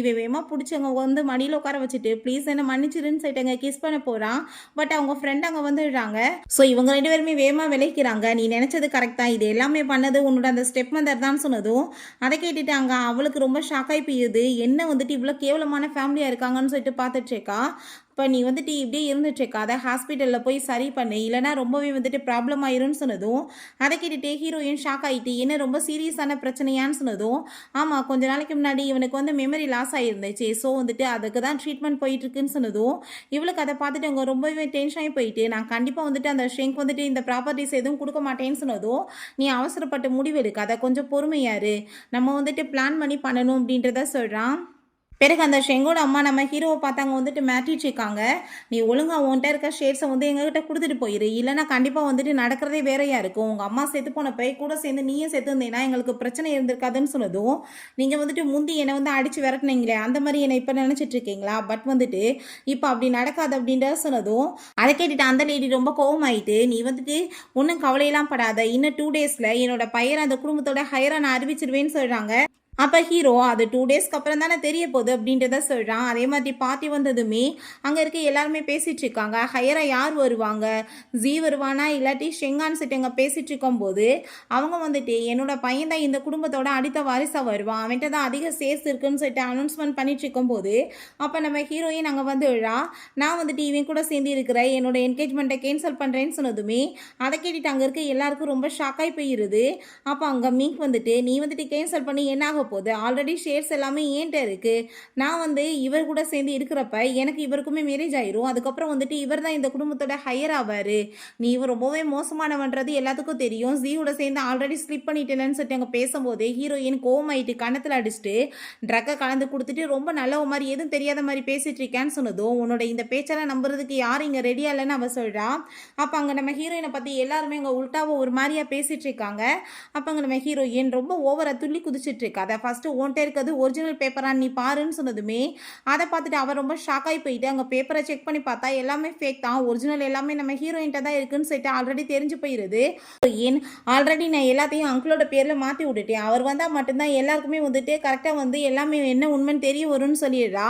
இவன் வேகமாக பிடிச்சி அங்கே வந்து மடியில் உட்கார வச்சுட்டு ப்ளீஸ் என்ன மன்னிச்சிருன்னு சொல்லிட்டு கிஸ் பண்ண போகிறான். பட் அவங்க ஃப்ரெண்ட் அங்கே வந்துடுறாங்க. ஸோ இவங்க 2 பேருமே வேகமாக விளைக்கிறாங்க. நீ நினச்சது கரெக்டாக, இது எல்லாமே பண்ணது உன்னோட அந்த ஸ்டெப் மதர் தான் சொன்னதும் அதை கேட்டுட்டு அங்கே அவளுக்கு ரொம்ப ஷாக்காகி போயிடுது. என்ன வந்துட்டு இவ்வளோ கேவலமான ஃபேமிலியாக இருக்காங்கன்னு சொல்லிட்டு பார்த்துட்ருக்கா. இப்போ நீ வந்துட்டு இப்படியே இருந்துட்டுருக்காத, ஹாஸ்பிட்டலில் போய் சரி பண்ணு, இல்லைனா ரொம்பவே வந்துட்டு ப்ராப்ளம் ஆயிரும்னு சொன்னதும் அதை கேட்டுட்டு ஹீரோயின் ஷாக் ஆகிட்டு என்ன ரொம்ப சீரியஸான பிரச்சனையான்னு சொன்னதும் ஆமாம் கொஞ்ச நாளைக்கு முன்னாடி இவனுக்கு வந்து மெமரி லாஸ் ஆகிருந்துச்சு, ஸோ வந்துட்டு அதுக்கு தான் ட்ரீட்மெண்ட் போயிட்டுருக்குன்னு சொன்னதும் இவளுக்கு அதை பார்த்துட்டு அவங்க ரொம்பவே டென்ஷன் ஆகி போயிட்டு நான் கண்டிப்பாக வந்துட்டு அந்த ஷெங்க் வந்துட்டு இந்த ப்ராப்பர்ட்டிஸ் எதுவும் கொடுக்க மாட்டேன்னு சொன்னதும் நீ அவசரப்பட்டு முடிவெடுக்க, அதை கொஞ்சம் பொறுமையாரு, நம்ம வந்துட்டு பிளான் பண்ணி பண்ணணும் அப்படின்றத சொல்கிறான். பிறகு அந்த ஷெங்கோட அம்மா நம்ம ஹீரோவை பார்த்தாங்க வந்துட்டு மாட்டிச்சிருக்காங்க. நீ ஒழுங்காக உன்கிட்ட இருக்க ஷேர்ஸை வந்து எங்ககிட்ட கொடுத்துட்டு போயிரு, இல்லைனா கண்டிப்பாக வந்துட்டு நடக்கிறதே வேறையாக இருக்கும். உங்கள் அம்மா செத்து போனப்போ கூட சேர்ந்து நீயே செத்துருந்தேன்னா எங்களுக்கு பிரச்சனை இருந்திருக்காதுன்னு சொன்னதும் நீங்கள் வந்துட்டு முந்தி என்னை வந்து அடித்து விரட்டினீங்களே அந்த மாதிரி என்னை இப்போ நினச்சிட்டு இருக்கீங்களா, பட் வந்துட்டு இப்போ அப்படி நடக்காது அப்படின்ற சொன்னதும் அதை கேட்டுட்டு அந்த லேடி ரொம்ப கோவமாயிட்டு நீ வந்துட்டு ஒன்றும் கவலையெல்லாம் படாத, இன்னும் 2 டேஸில் என்னோட பையன் அந்த குடும்பத்தோட ஹையரை நான் அறிவிச்சிருவேன்னு சொல்கிறாங்க. அப்போ ஹீரோ அது 2 டேஸ்க்கு அப்புறம் தானே தெரிய போகுது அப்படின்றத சொல்கிறான். அதே மாதிரி பார்ட்டி வந்ததுமே அங்கே இருக்க எல்லாருமே பேசிகிட்டு இருக்காங்க. ஹையராக யார் வருவாங்க, ஜீ வருவானா இல்லாட்டி ஷெங்கான்னு சொல்லிட்டு அங்கே பேசிகிட்டு இருக்கும்போது அவங்க வந்துட்டு என்னோட பையன் தான் இந்த குடும்பத்தோட அடுத்த வாரிசாக வருவான், அவன்கிட்ட தான் அதிக சேஸ் இருக்குன்னு சொல்லிட்டு அனௌன்ஸ்மெண்ட் பண்ணிட்டு இருக்கும்போது அப்போ நம்ம ஹீரோயின் அங்கே வந்து விழா நான் வந்துட்டு இவன் கூட சேர்ந்து இருக்கிற என்னோட என்கேஜ்மெண்ட்டை கேன்சல் பண்ணுறேன்னு சொன்னதுமே அதை கேட்டுட்டு அங்கே இருக்க எல்லாருக்கும் ரொம்ப ஷாக்காகி போயிடுது. அப்போ அங்கே மீக் வந்துட்டு நீ வந்துட்டு கேன்சல் பண்ணி என்ன போகுது, ஆல்ரெடி ஷேர்ஸ் எல்லாமே ஏன்ட்ட இருக்கு, நான் வந்து இவர் கூட சேர்ந்து இருக்கிறப்ப எனக்கு இவருக்குமே மேரேஜ் ஆயிரும், அதுக்கப்புறம் வந்துட்டு இவர் தான் இந்த குடும்பத்தோட ஹையர் ஆவாரு, நீ இவர் ரொம்பவே மோசமானவன்றது எல்லாத்துக்கும் தெரியும், ஜீவோட சேர்ந்து ஆல்ரெடி ஸ்லிப் பண்ணிட்டேன்னு சொல்லிட்டு அங்கே பேசும்போது ஹீரோயின் கோவமாயிட்டு கணத்தில் அடிச்சுட்டு ட்ரக்கை கலந்து கொடுத்துட்டு ரொம்ப நல்ல மாதிரி எதுவும் தெரியாத மாதிரி பேசிட்டு இருக்கேன்னு சொன்னதும் உன்னோட இந்த பேச்செல்லாம் நம்புறதுக்கு யாரும் இங்கே ரெடியா இல்லைன்னு அவ சொல்றா. அப்போ அங்கே நம்ம ஹீரோயினை பற்றி எல்லாருமே அங்கே உள்டாவோ ஒரு மாதிரியா பேசிட்டு இருக்காங்க. அப்போ அங்கே நம்ம ஹீரோயின் ரொம்ப ஓவரா துள்ளி குதிச்சிட்டு இருக்கா. அதை ஃபஸ்ட்டு ஓன்ட்டே இருக்கிறது ஒரிஜினல் பேப்பரான்னு நீ பாருன்னு சொன்னதுமே அதை பார்த்துட்டு அவர் ரொம்ப ஷாக் ஆகி போயிட்டு அங்கே பேப்பரை செக் பண்ணி பார்த்தா எல்லாமே ஃபேக் தான், ஒரிஜினல் எல்லாமே நம்ம ஹீரோயின்ட்ட தான் இருக்குன்னு சொல்லிட்டு ஆல்ரெடி தெரிஞ்சு போயிடுது. ஏன் ஆல்ரெடி நான் எல்லாத்தையும் அங்கிளோட பேரில் மாற்றி விட்டுட்டேன், அவர் வந்தால் மட்டும்தான் எல்லாருக்குமே வந்துட்டு கரெக்டாக வந்து எல்லாமே என்ன உண்மைன்னு தெரிய வரும்னு சொல்லிடுறா.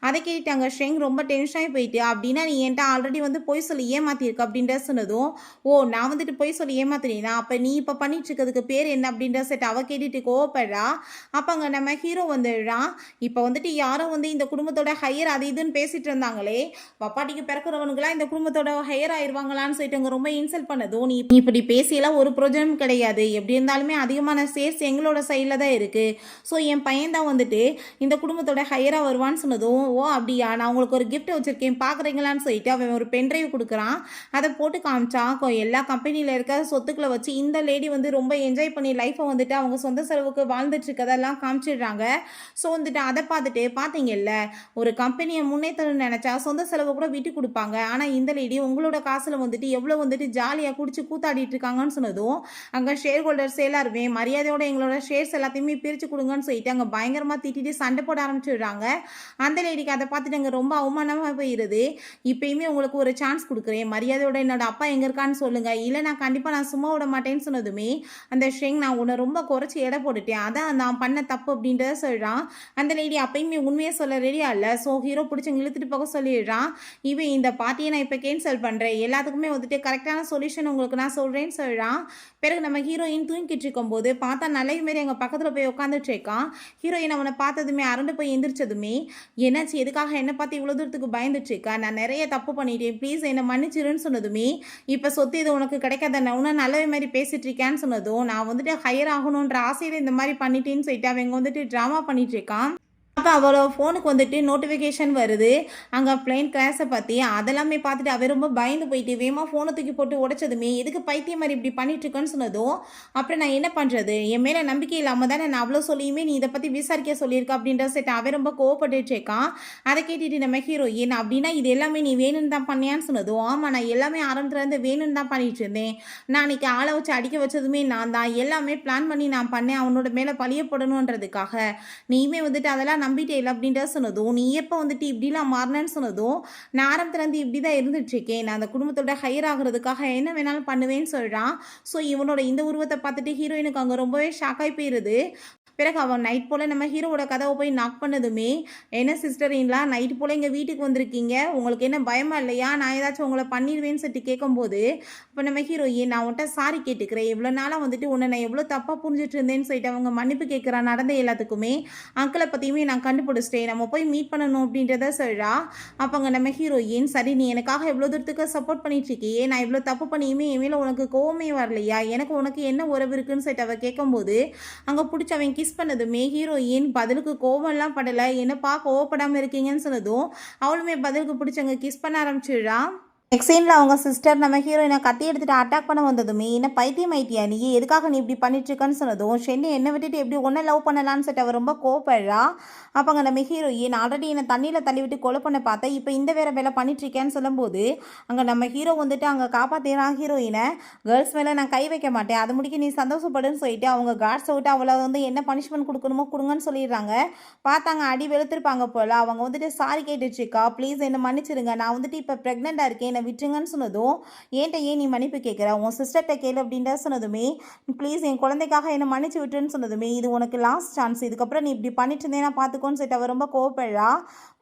அதை கேட்டு அங்கே ஷெங் ரொம்ப டென்ஷனாகி போயிட்டு அப்படின்னா நீ என்கிட்ட ஆல்ரெடி வந்து பொய் சொல்லி ஏமாற்றிருக்க அப்படின்ற சொன்னதும் ஓ நான் வந்துட்டு பொய் சொல்லி ஏமாத்தினேனா, அப்போ நீ இப்போ பண்ணிட்டு இருக்கிறதுக்கு பேர் என்ன அப்படின்ற செட் அவ கேட்டுட்டு கோவப்படுறா. அப்போ அங்கே நம்ம ஹீரோ வந்துடுறான். இப்போ வந்துட்டு யாரும் வந்து இந்த குடும்பத்தோட ஹையர் அது இதுன்னு பேசிட்டு இருந்தாங்களே, வப்பாட்டிக்கு பிறக்கிறவனுங்களாம் இந்த குடும்பத்தோட ஹையர் ஆயிடுவாங்களான்னு சொல்லிட்டு அங்கே ரொம்ப இன்சல்ட் பண்ணதும் நீ இப்படி பேசியெல்லாம் ஒரு ப்ரோஜனம் கிடையாது, எப்படி இருந்தாலுமே அதிகமான சேர்ஸ் எங்களோட சைடில் தான் இருக்குது, ஸோ என் பையன் தான் வந்துட்டு இந்த குடும்பத்தோட ஹையராக வருவான்னு சொன்னதும் ஓ அப்படியா நான் உங்களுக்கு ஒரு கிஃப்ட் வச்சுருக்கேன் பார்க்குறீங்களான்னு சொல்லிட்டு அவன் ஒரு பென்ட்ரைவ் கொடுக்குறான். அதை போட்டு காமிச்சான். எல்லா கம்பெனியில் இருக்க சொத்துக்களை வச்சு இந்த லேடி வந்து ரொம்ப என்ஜாய் பண்ணி லைஃப்பை வந்துட்டு அவங்க சொந்த செலவுக்கு வாழ்ந்துட்டு இருக்கதெல்லாம் காமிச்சிடுறாங்க. ஸோ வந்துட்டு அதை பார்த்துட்டு பார்த்தீங்கல்ல ஒரு கம்பெனியை முன்னேற்றணும்னு நினச்சா சொந்த செலவை கூட விட்டு கொடுப்பாங்க, ஆனால் இந்த லேடி உங்களோட காசில் வந்துட்டு எவ்வளோ வந்துட்டு ஜாலியாக குடிச்சு கூத்தாடிட்டு இருக்காங்கன்னு சொன்னதும் அங்கே ஷேர் ஹோல்டர்ஸ் எல்லாருமே மரியாதையோட எங்களோட ஷேர்ஸ் எல்லாத்தையுமே பிரித்து கொடுங்கன்னு சொல்லிட்டு அங்கே பயங்கரமாக திட்டிட்டு சண்டை போட ஆரம்பிச்சிடுறாங்க. அந்த லேடிக்கு அதை பார்த்துட்டு அங்கே ரொம்ப அவமானமாக போயிடுது. இப்பயுமே உங்களுக்கு ஒரு சான்ஸ் கொடுக்குறேன், மரியாதையோட என்னோட அப்பா எங்கே இருக்கான்னு சொல்லுங்கள், இல்லை நான் கண்டிப்பாக நான் சும்மா விட மாட்டேன்னு சொன்னதுமே அந்த ஷெங் நான் உன்னை ரொம்ப குறைச்சி எடை போட்டுட்டேன், அதான் நான் பண்ண தப்பு அப்படின்றத சொல்கிறான். அந்த லேடி அப்பயுமே உண்மையை சொல்ல ரெடியா இல்லை. ஸோ ஹீரோ பிடிச்சி இழுத்துட்டு போக சொல்லிடுறான். இவன் இந்த பார்ட்டியை நான் இப்போ கேன்சல் பண்ணுறேன், எல்லாத்துக்குமே வந்துட்டு கரெக்டான சொல்யூஷன் உங்களுக்கு நான் சொல்கிறேன்னு சொல்கிறான். பிறகு நம்ம ஹீரோயின் தூங்கிட்டு இருக்கும்போது பார்த்தா நல்ல மாரி எங்கள் பக்கத்தில் போய் உட்காந்துட்டு இருக்கான். ஹீரோயின் அவனை பார்த்ததுமே அரண்டு போய் எந்திரிச்சதுமே என்னாச்சு, எதுக்காக என்னை பார்த்து இவ்வளோ தூரத்துக்கு பயந்துட்டு இருக்கா, நான் நிறைய தப்பு பண்ணிட்டேன், ப்ளீஸ் என்னை மன்னிச்சிருன்னு சொன்னதுமே இப்போ சொத்து இது உனக்கு கிடைக்காத நான் உன்ன நல்லவே மாதிரி பேசிட்டு இருக்கேன்னு சொன்னதும் நான் வந்துட்டு ஹையர் ஆகணுன்ற ஆசையில் இந்த மாதிரி பண்ணிட்டேன்னு சொல்லிட்டு அவங்க வந்துட்டு ட்ராமா பண்ணிட்டு இருக்கான். அப்போ அவளோட ஃபோனுக்கு வந்துட்டு நோட்டிஃபிகேஷன் வருது. அங்கே பிளேன் கிராஷை பற்றி அதெல்லாமே பார்த்துட்டு அவ ரொம்ப பயந்து போயிட்டு வேகமா ஃபோனை தூக்கி போட்டு உடைச்சதுமே, எதுக்கு பைத்தியம் மாதிரி இப்படி பண்ணிட்டுருக்கேன்னு சொன்னதும், அப்புறம் நான் என்ன பண்ணுறது? என் மேலே நம்பிக்கை இல்லாமல் தானே நான் அவ்வளோ சொல்லியுமே நீ இதை பற்றி விசாரிக்க சொல்லியிருக்க அப்படின்ற செட் அவன் ரொம்ப கோவப்பட்டுட்டு இருக்கான். அதை கேட்டுட்டு நம்ம ஹீரோயின், அப்படின்னா இது எல்லாமே நீ வேணும்னு தான் பண்ணியான்னு சொன்னதும், ஆமாம் நான் எல்லாமே ஆரம்பத்துலேருந்து வேணும்னு தான் பண்ணிட்டு இருந்தேன். நான் அன்றைக்கி ஆளை வச்சு அடிக்க வச்சதுமே நான் தான். எல்லாமே பிளான் பண்ணி நான் பண்ணேன் அவனோட மேலே பழியப்படணுன்றதுக்காக. நீயுமே வந்துட்டு அதெல்லாம் நம்பிட்டே இல்லை அப்படின்றத சொன்னதும், நீ எப்போ வந்துட்டு இப்படிலாம் மாறினேன்னு சொன்னதும், நான் ஆரம்பத்துலேருந்து இப்படி தான் இருந்துட்டுருக்கேன். நான் அந்த குடும்பத்தோட ஹையர் ஆகிறதுக்காக என்ன வேணாலும் பண்ணுவேன்னு சொல்கிறான். ஸோ இவனோட இந்த உருவத்தை பார்த்துட்டு ஹீரோயினுக்கு அங்கே ரொம்பவே ஷாக்காகி போயிடுது. பிறகு அவன் நைட் போல் நம்ம ஹீரோவோட கதவை போய் நாக் பண்ணதுமே, என்ன சிஸ்டரின்லா நைட் போல் எங்கள் வீட்டுக்கு வந்திருக்கீங்க, உங்களுக்கு என்ன பயமா இல்லையா, நான் ஏதாச்சும் உங்களை பண்ணிடுவேன்னு சொல்லிட்டு கேட்கும்போது, இப்போ நம்ம ஹீரோயின் நான் உன்ட்ட சாரி கேட்டுக்கிறேன், இவ்வளோ நாளாக வந்துட்டு உன்னை நான் எவ்வளோ தப்பாக புரிஞ்சுட்டு இருந்தேன்னு சொல்லிட்டு அவங்க மன்னிப்பு கேட்குறா. நடந்த எல்லாத்துக்குமே அங்கிளை பற்றியுமே நான் கண்டுபிடிச்சிட்டேன், நம்ம போய் மீட் பண்ணணும் அப்படின்றத சொல்கிறா. அப்போங்க நம்ம ஹீரோயின், சரி நீ எனக்காக எவ்வளோ தூரத்துக்கு சப்போர்ட் பண்ணிட்டு இருக்கியே, நான் இவ்வளோ தப்பு பண்ணியுமே என் மேலே உனக்கு கோவமே வரலையா, எனக்கு உனக்கு என்ன உறவு இருக்குன்னு சொல்லிட்டு அவள் கேட்கும்போது, அங்கே பிடிச்சவன் கிஸ் பண்ணதுமே ஹீரோயின் பதிலுக்கு கோவம்லாம் படலை, என்னப்பா கோவப்படாமல் இருக்கீங்கன்னு சொன்னதும் அவளுமே பதிலுக்கு பிடிச்சவங்க கிஸ் பண்ண ஆரம்பிச்சிடுறா. நெக்ஸ்ட் சீனில் அவங்க சிஸ்டர் நம்ம ஹீரோயினை கத்தி எடுத்துகிட்டு அட்டாக் பண்ண வந்ததுமே, என்ன பைத்தியம் ஆயிட்டியா நீ, எதுக்காக நீ இப்படி பண்ணிட்டுருக்கன்னு சொன்னதும், ஷென்னி என்னை விட்டுட்டு எப்படி ஒன்றை லவ் பண்ணலான்னு சொல்லிட்டு அவர் ரொம்ப கோவப்படுறா. அப்போங்க நம்ம ஹீரோயின், ஆல்ரெடி என்னை தண்ணியில் தள்ளி விட்டு கொலை பண்ண பார்த்தேன், இப்போ இந்த வேறு வேலை பண்ணிட்டுருக்கேன்னு சொல்லும்போது, அங்கே நம்ம ஹீரோ வந்துட்டு அங்கே காப்பாற்றினா ஹீரோயினை, கேர்ள்ஸ் மேலே நான் கை வைக்க மாட்டேன், அது முடிக்க நீ சந்தோஷப்படுன்னு சொல்லிட்டு அவங்க கார்ட்ஸை விட்டு அவளை வந்து என்ன பனிஷ்மெண்ட் கொடுக்கணுமோ கொடுங்கன்னு சொல்லிடுறாங்க. பார்த்தாங்க அடி வெளுத்துருப்பாங்க போல். அவங்க வந்துட்டு சாரி கேட்டுட்ருக்கா, ப்ளீஸ் என்னை மன்னிச்சிருங்க, நான் வந்துட்டு இப்போ ப்ரெக்னெண்ட்டாக இருக்கேன், என்னை விட்டுருங்கன்னு சொன்னதும், ஏன்ட்ட ஏன் நீ மன்னிப்பு கேட்குற, உன் சிஸ்டர்கிட்ட கேளு அப்படின்ற சொன்னதுமே, ப்ளீஸ் என் குழந்தைக்காக என்னை மன்னிச்சு விட்டுருன்னு சொன்னதுமே, இது உனக்கு லாஸ்ட் சான்ஸ், இதுக்கப்புறம் நீ இப்படி பண்ணிட்டு இருந்தேன்னா பார்த்துக்கோன்னு சொல்லிட்டு அவள் ரொம்ப கோவப்படுறா.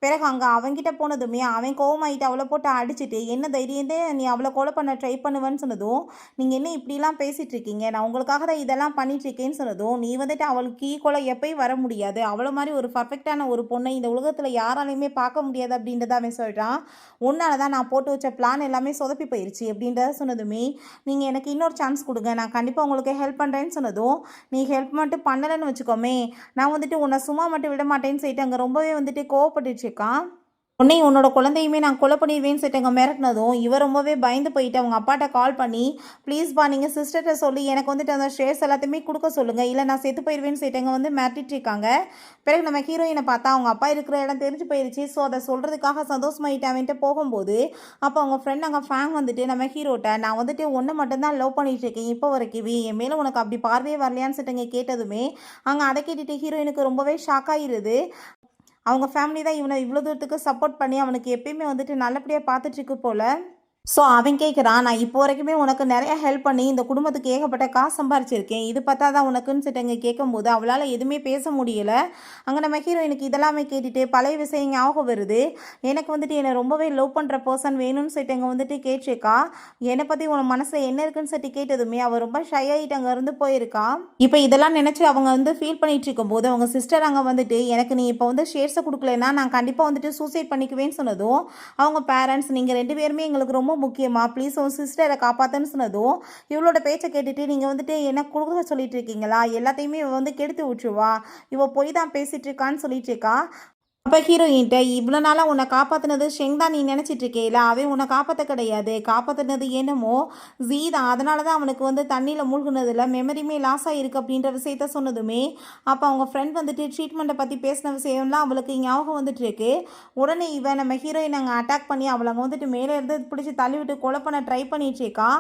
பிறகு அங்கே அவன்கிட்ட போனதுமே அவன் கோவமாயிட்டு அவளை போட்டு அடிச்சுட்டு, என்ன தைரியந்தே நீ அவளை கொலை பண்ண ட்ரை பண்ணுவேன்னு சொன்னதும், நீங்கள் என்ன இப்படிலாம் பேசிகிட்டு இருக்கீங்க, நான் உங்களுக்காக தான் இதெல்லாம் பண்ணிட்டு இருக்கேன்னு சொன்னதும், நீ வந்துட்டு அவளுக்கு ஈக்குவலாக எப்பயும் வர முடியாது, அவளை மாதிரி ஒரு பர்ஃபெக்டான ஒரு பொண்ணை இந்த உலகத்தில் யாராலையுமே பார்க்க முடியாது அப்படின்றத அவன் சொல்கிறான். உன்னால தான் நான் போட்டு வச்ச பிளான் எல்லாமே சொதப்பி போயிடுச்சு அப்படின்றத சொன்னதுமே, நீங்கள் எனக்கு இன்னொரு சான்ஸ் கொடுங்க, நான் கண்டிப்பாக உங்களுக்கு ஹெல்ப் பண்ணுறேன்னு சொன்னதும், நீ ஹெல்ப் மட்டும் பண்ணலைன்னு வச்சுக்கோமே, நான் வந்துட்டு உன்னை சும்மா மட்டும் விட மாட்டேன்னு சொல்லிட்டு அங்கே ரொம்பவே வந்துட்டு கோவப்பட்டுருக்கான். உன்னையும் உன்னோட குழந்தையுமே நான் கொலை பண்ணிடுவேன்னு சொல்லிட்டு அங்கே மிரட்டினதும் இவ ரொம்பவே பயந்து போயிட்டு அவங்க அப்பாட்ட கால் பண்ணி, ப்ளீஸ்பா நீங்கள் சிஸ்டர்கிட்ட சொல்லி எனக்கு வந்துட்டு அந்த ஷேர்ஸ் எல்லாத்தையுமே கொடுக்க சொல்லுங்கள், இல்லை நான் செத்து போயிடுவேன்னு சொல்லிட்டு அங்கே வந்து மிரட்டிட்டு இருக்காங்க. பிறகு நம்ம ஹீரோயினை பார்த்தா அவங்க அப்பா இருக்கிற இடம் தெரிஞ்சு போயிடுச்சு. ஸோ அதை சொல்கிறதுக்காக சந்தோஷமாயிட்டு அவன்ட்டு போகும்போது, அப்போ அவங்க ஃப்ரெண்ட் அங்கே ஃபேங் வந்துட்டு நம்ம ஹீரோட்ட, நான் வந்துட்டு ஒன்று மட்டும்தான் லவ் பண்ணிட்டு இருக்கேன் இப்போ வரைக்கும், என் மேலே உனக்கு அப்படி பார்வையே வரலையான்னு சொல்லிட்டு அங்கே கேட்டதுமே அங்கே அதை கேட்டுட்டு ஹீரோயினுக்கு ரொம்பவே ஷாக் ஆகிருது. அவங்க ஃபேமிலி தான் இவனை இவ்வளோ தூரத்துக்கு சப்போர்ட் பண்ணி அவனுக்கு எப்பயுமே வந்துட்டு நல்லபடியாக பார்த்துட்ருக்கு போல். ஸோ அவன் கேட்குறான், நான் இப்போ வரைக்குமே உனக்கு நிறைய ஹெல்ப் பண்ணி இந்த குடும்பத்துக்கு ஏகப்பட்ட காசு சம்பாரிச்சிருக்கேன், இது பார்த்தா தான் உனக்குன்னு சொல்லிட்டு கேட்கும்போது அவளால் எதுவுமே பேச முடியலை. அங்கே நம்ம ஹீரோயினுக்கு இதெல்லாமே கேட்டுட்டு பழைய விஷயம் ஞாபகம் வருது. எனக்கு வந்துட்டு என்னை ரொம்பவே லவ் பண்ணுற பர்சன் வேணும்னு சொல்லிட்டு அங்கே வந்துட்டு கேட்டிருக்கா. என்னை பற்றி உன் மனசில் என்ன இருக்குன்னு சொல்லிட்டு கேட்டதுமே அவள் ரொம்ப ஷை ஆகிட்டு அங்கே இருந்து போயிருக்கா. இப்போ இதெல்லாம் நினச்சி அவங்க வந்து ஃபீல் பண்ணிட்டு இருக்கும்போது அவங்க சிஸ்டர் அங்கே வந்துட்டு, எனக்கு நீ இப்போ வந்து ஷேர்ஸை கொடுக்கலன்னா நான் கண்டிப்பாக வந்துட்டு சூசைட் பண்ணிக்குவேன்னு சொன்னதும், அவங்க பேரண்ட்ஸ் நீங்கள் 2 பேருமே எங்களுக்கு ரொம்ப முக்கியமாக, ப்ளீஸ் உன் சிஸ்டரை காப்பாற்றுன்னு சொன்னதும், இவளோட பேச்சை கேட்டுட்டு நீங்கள் வந்துட்டு என்ன கொடுக்க சொல்லிட்டு இருக்கீங்களா, எல்லாத்தையுமே இவ வந்து கெடுத்து விட்டுருவா, இவ போய் தான் பேசிகிட்டு இருக்கான்னு சொல்லிட்டு இருக்கா. அப்போ ஹீரோயின்ட்ட, இவ்வளோ நாளாக உன்னை காப்பாற்றினது ஷெங் தான் நீ நினச்சிட்டு இருக்கேல, அவன் உன்னை காப்பாற்ற கிடையாது, காப்பாற்றினது என்னமோ ஜீ தான், அதனால தான் அவனுக்கு வந்து தண்ணியில் மூழ்கினதில் மெமரியுமே லாஸ் ஆகிருக்கு அப்படின்ற விஷயத்த சொன்னதுமே, அப்போ அவங்க ஃப்ரெண்ட் வந்துட்டு ட்ரீட்மெண்ட்டை பற்றி பேசின விஷயம்லாம் அவளுக்கு ஞாபகம் வந்துட்டு இருக்கு. உடனே இவன் நம்ம ஹீரோயின் அங்கே அட்டாக் பண்ணி அவளை அங்கே வந்துட்டு மேலே இருந்து பிடிச்சி தள்ளி விட்டு கொலை பண்ண ட்ரை பண்ணிட்டு இருக்கா.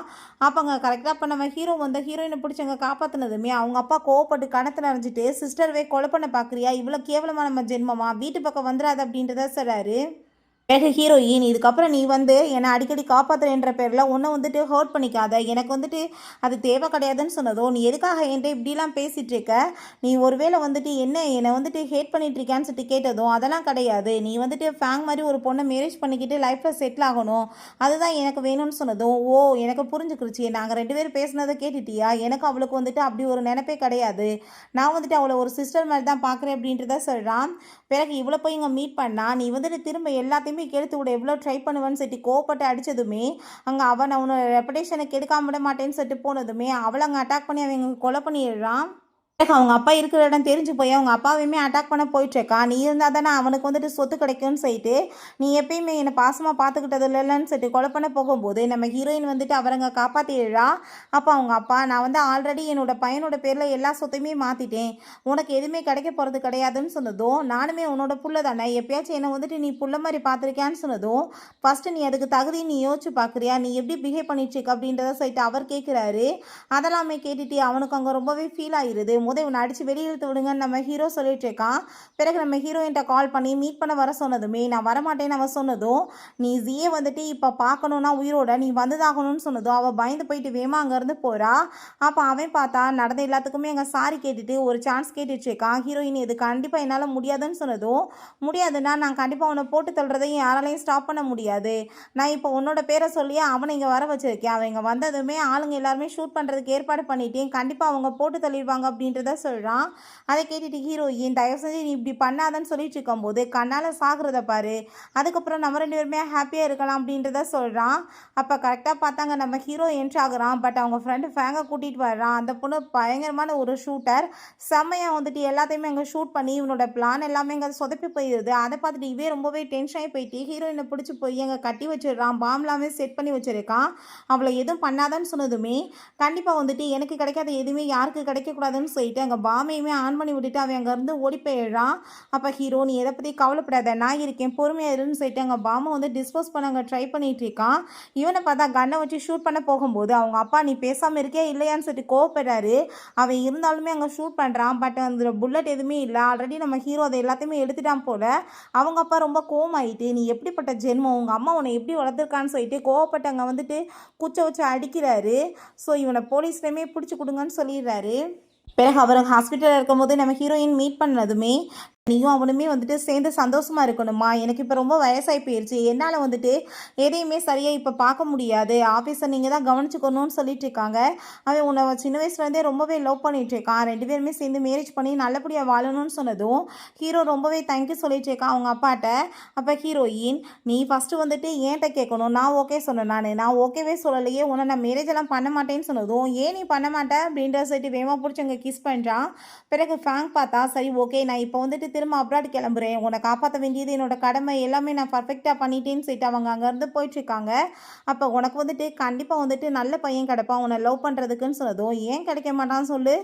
அப்போ அங்கே கரெக்டாக இப்போ நம்ம ஹீரோ வந்து ஹீரோயினை பிடிச்சி அங்கே காப்பாற்றினதுமே அவங்க அப்பா கோவப்பட்டு கணத்தில் அரைஞ்சிட்டு, சிஸ்டர்வே கொலை பண்ண பார்க்குறியா, இவ்வளோ கேவலமாக நம்ம ஜென்மமா, வீட்டு பக்கம் வந்துடாது அப்படின்றத சொல்றாரு. பிறகு ஹீரோயின், இதுக்கப்புறம் நீ வந்து என்னை அடிக்கடி காப்பாற்றுறேன்ற பேரில் ஒன்றை வந்துட்டு ஹர்ட் பண்ணிக்காத, எனக்கு வந்துட்டு அது தேவை கிடையாதுன்னு சொன்னதோ, நீ எதுக்காக என்கிட்ட இப்படிலாம் பேசிகிட்டு இருக்க, நீ ஒருவேளை வந்துட்டு என்னை வந்துட்டு ஹேட் பண்ணிட்டு இருக்கான்னு சொல்லிட்டு கேட்டதும், அதெல்லாம் கிடையாது, நீ வந்துட்டு ஃபேங் மாதிரி ஒரு பொண்ணை மேரேஜ் பண்ணிக்கிட்டு லைஃப்பில் செட்டில் ஆகணும், அதுதான் எனக்கு வேணும்னு சொன்னதும், ஓ எனக்கு புரிஞ்சுக்கிடுச்சு, நாங்கள் 2 பேரும் பேசினதை கேட்டுட்டியா, எனக்கு அவளுக்கு வந்துட்டு அப்படி ஒரு நினைப்பே கிடையாது, நான் வந்துட்டு அவளை ஒரு சிஸ்டர் மாதிரி தான் பார்க்குறேன் அப்படின்றத சொல்கிறான். பிறகு இவ்வளோ போய் இங்கே மீட் பண்ணா, நீ வந்துட்டு திரும்ப எல்லாத்தையுமே கெடுத்து விட எவ்வளோ ட்ரை பண்ணுவேன்னு சொல்லிட்டு கோவப்பட்டு அடித்ததுமே, அங்கே அவன் அவனோட ரெப்புடேஷனை கெடுக்காம விட மாட்டேன்னு சொல்லிட்டு போனதுமே அவளை அங்கே அட்டாக் பண்ணி அவங்க கொலை பண்ணிடுறான். அவங்க அப்பா இருக்கிற இடம் தெரிஞ்சு போய் அவங்க அப்பாவையுமே அட்டாக் பண்ண போயிட்டுருக்கான். நீ இருந்தால் தானே அவனுக்கு வந்துட்டு சொத்து கிடைக்கும்னு சொல்லிட்டு நீ எப்பயுமே என்னை பாசமாக பார்த்துக்கிட்டது இல்லைன்னு சொல்லிட்டு கொலை பண்ண போகும்போது நம்ம ஹீரோயின் வந்துட்டு அவரங்க காப்பாற்றிடுறா. அப்போ அவங்க அப்பா நான் வந்து ஆல்ரெடி என்னோட பையனோட பேரில் எல்லா சொத்தையுமே மாற்றிட்டேன், உனக்கு எதுவுமே கிடைக்க போகிறது கிடையாதுன்னு சொன்னதும், நானுமே உன்னோட புள்ள தானே எப்பயாச்சும் என்னை வந்துட்டு நீ புள்ள மாதிரி பார்த்துருக்கியான்னு சொன்னதும், ஃபஸ்ட்டு நீ அதுக்கு தகுதி நீ யோசிச்சு பார்க்குறியா, நீ எப்படி பிஹேவ் பண்ணிட்டுருக்க அப்படின்றத சொல்லிட்டு அவர் கேட்குறாரு. அதெல்லாமே கேட்டுட்டு அவனுக்கு அங்கே ரொம்பவே ஃபீல் ஆகிடுது. இவனை அடித்து வெளியே இழுத்து விடுங்கன்னு நம்ம ஹீரோ சொல்லிட்டு இருக்கான். பிறகு நம்ம ஹீரோயின்ட்ட கால் பண்ணி மீட் பண்ண வர சொன்னதுமே நான் வரமாட்டேன்னு அவன் சொன்னதும், நீ ஜியை வந்துட்டு இப்போ பார்க்கணுன்னா உயிரோட நீ வந்துதாகணும்னு சொன்னதும் அவள் பயந்து போயிட்டு வேமா அங்கேருந்து போகிறா. அப்போ அவன் பார்த்தா நடந்த எல்லாத்துக்குமே அங்கே சாரி கேட்டுட்டு ஒரு சான்ஸ் கேட்டுட்டு இருக்கான். ஹீரோயின் இது கண்டிப்பாக என்னால் முடியாதுன்னு சொன்னதும், முடியாதுன்னா நான் கண்டிப்பாக அவனை போட்டு தள்ளுறதையும் யாராலையும் ஸ்டாப் பண்ண முடியாது, நான் இப்போ உன்னோட பேரை சொல்லியே அவனை இங்கே வர வச்சிருக்கேன், அவன் இங்கே வந்ததுமே ஆளுங்க எல்லாருமே ஷூட் பண்ணுறதுக்கு ஏற்பாடு பண்ணிட்டேன், கண்டிப்பாக அவங்க போட்டு தள்ளிடுவாங்க அப்படின்றத சொல்கிறான். அதை கேட்டுட்டு ஹீரோயின் தயவு செஞ்சு நீ இப்படி பண்ணாதன்னு சொல்லிட்டு இருக்கும்போது கண்ணால் சாகிறத பாரு, அதுக்கப்புறம் நம்ம 2 பேருமே ஹாப்பியாக இருக்கலாம் அப்படின்றத சொல்கிறான். அப்போ கரெக்டாக பார்த்தாங்க நம்ம ஹீரோ என்ட்ரி ஆகுறான். பட் அவங்க ஃப்ரெண்டு ஃபேங்கை கூட்டிகிட்டு வர்றான். அந்த பொண்ணு பயங்கரமான ஒரு ஷூட்டர், செம்மையாக வந்துட்டு எல்லாத்தையுமே அங்கே ஷூட் பண்ணி இவனோட பிளான் எல்லாமே அங்கே சொதப்பி போயிடுது. அதை பார்த்துட்டு இவே ரொம்பவே டென்ஷன் ஆகி போயிட்டு ஹீரோயினை பிடிச்சி போய் அங்கே கட்டி வச்சிடுறான், பாம்லாமே செட் பண்ணி வச்சிருக்கான். அவளை எதுவும் பண்ணாதான்னு சொன்னதுமே கண்டிப்பாக வந்துட்டு எனக்கு கிடைக்காத எதுவுமே யாருக்கு கிடைக்கக்கூடாதுன்னு சொல்லிட்டு அங்கே பாமையுமே ஆன் பண்ணி விட்டுட்டு அவன் அங்கேருந்து ஓடி போயிடுறான். அப்போ ஹீரோ நீ எதை பற்றி கவலைப்படாத நான் இருக்கேன் பொறுமையாக இருன்னு சொல்லிட்டு அங்கே பாமை வந்து டிஸ்போஸ் பண்ண அங்கே ட்ரை பண்ணிகிட்டு இருக்கான். இவனை பார்த்தா கண்ணை வச்சு ஷூட் பண்ண போகும்போது அவங்க அப்பா நீ பேசாமல் இருக்கே இல்லையான்னு சொல்லிட்டு கோவப்படுறாரு. அவன் இருந்தாலுமே அங்கே ஷூட் பண்ணுறான். பட் அந்த புல்லட் எதுவுமே இல்லை, ஆல்ரெடி நம்ம ஹீரோ அதை எல்லாத்தையுமே எடுத்துட்டான் போல். அவங்க அப்பா ரொம்ப கோவமாயிட்டு நீ எப்படிப்பட்ட ஜென்மம், உங்கள் அம்மா உன்னை எப்படி வளர்த்துருக்கான்னு சொல்லிட்டு கோவப்பட்டு அங்கே வந்துட்டு குச்சை வச்சு அடிக்கிறாரு. ஸோ இவனை போலீஸ்லேயுமே பிடிச்சி கொடுங்கன்னு சொல்லிடுறாரு. பிறகு அவர் ஹாஸ்பிட்டலில் இருக்கும்போது நம்ம ஹீரோயின் மீட் பண்ணதுமே நீயும் அவனுமே வந்துட்டு சேர்ந்து சந்தோஷமாக இருக்கணுமா, எனக்கு இப்போ ரொம்ப வயசாகி போயிடுச்சு, என்னால் வந்துட்டு எதையுமே சரியாக இப்போ பார்க்க முடியாது, ஆஃபீஸை நீங்கள் தான் கவனிச்சுக்கணும்னு சொல்லிட்டு இருக்காங்க. அவன் உன்னை சின்ன வயசுலேருந்தே ரொம்பவே லவ் பண்ணிட்டு இருக்கான், 2 பேருமே சேர்ந்து மேரேஜ் பண்ணி நல்லபடியாக வாழணும்னு சொன்னதும் ஹீரோ ரொம்பவே தேங்க்யூ சொல்லிட்டு இருக்கான் அவங்க அப்பாட்ட. அப்போ ஹீரோயின் நீ ஃபஸ்ட்டு வந்துட்டு ஏன்ட்ட கேட்கணும், நான் ஓகே சொன்னேன், நான் ஓகேவே சொல்லலையே, உன்னை நான் மேரேஜ் எல்லாம் பண்ண மாட்டேன்னு சொன்னதும் ஏன் நீ பண்ண மாட்டேன் அப்படின்ற சொல்லிட்டு வேமா பிடிச்சவங்க கிஸ் பண்ணுறான். பிறகு ஃபேங்க் பார்த்தா சரி ஓகே நான் இப்போ வந்துட்டு திரும்ப அப்ராட் கிளம்புறேன், உன்னை காப்பாற்ற வேண்டியது என்னோட கடமை, எல்லாமே நான் பர்ஃபெக்டாக பண்ணிட்டேன்னு சொல்லிட்டு அவங்க அங்கேருந்து போயிட்டுருக்காங்க. அப்போ உனக்கு வந்துட்டு கண்டிப்பாக வந்துட்டு நல்ல பையன் கிடப்பான் உன்னை லவ் பண்ணுறதுக்குன்னு சொன்னதும் ஏன் கிடைக்க மாட்டான்னு சொல்லு,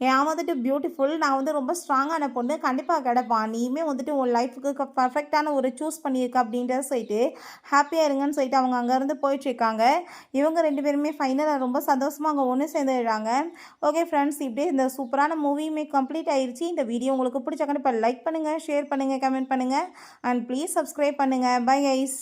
ஏன் வந்துட்டு பியூட்டிஃபுல், நான் வந்து ரொம்ப ஸ்ட்ராங்கான பொண்ணு, கண்டிப்பாக கிடப்பான், நீயுமே வந்துட்டு உன் லைஃபுக்கு பர்ஃபெக்டான ஒரு சூஸ் பண்ணியிருக்க அப்படின்றத சொல்லிட்டு ஹாப்பியாக இருங்கன்னு சொல்லிட்டு அவங்க அங்கேருந்து போயிட்டுருக்காங்க. இவங்க 2 பேருமே ஃபைனலாக ரொம்ப சந்தோஷமாக அங்கே ஒன்று சேர்ந்துடுறாங்க. ஓகே ஃப்ரெண்ட்ஸ், இப்படியே இந்த சூப்பரான மூவியுமே கம்ப்ளீட் ஆயிடுச்சு. இந்த வீடியோ உங்களுக்கு பிடிச்ச கண்டிப்பாக லைக் பண்ணுங்கள், ஷேர் பண்ணுங்கள், கமெண்ட் பண்ணுங்கள் அண்ட் ப்ளீஸ் சப்ஸ்கிரைப் பண்ணுங்கள். Bye guys.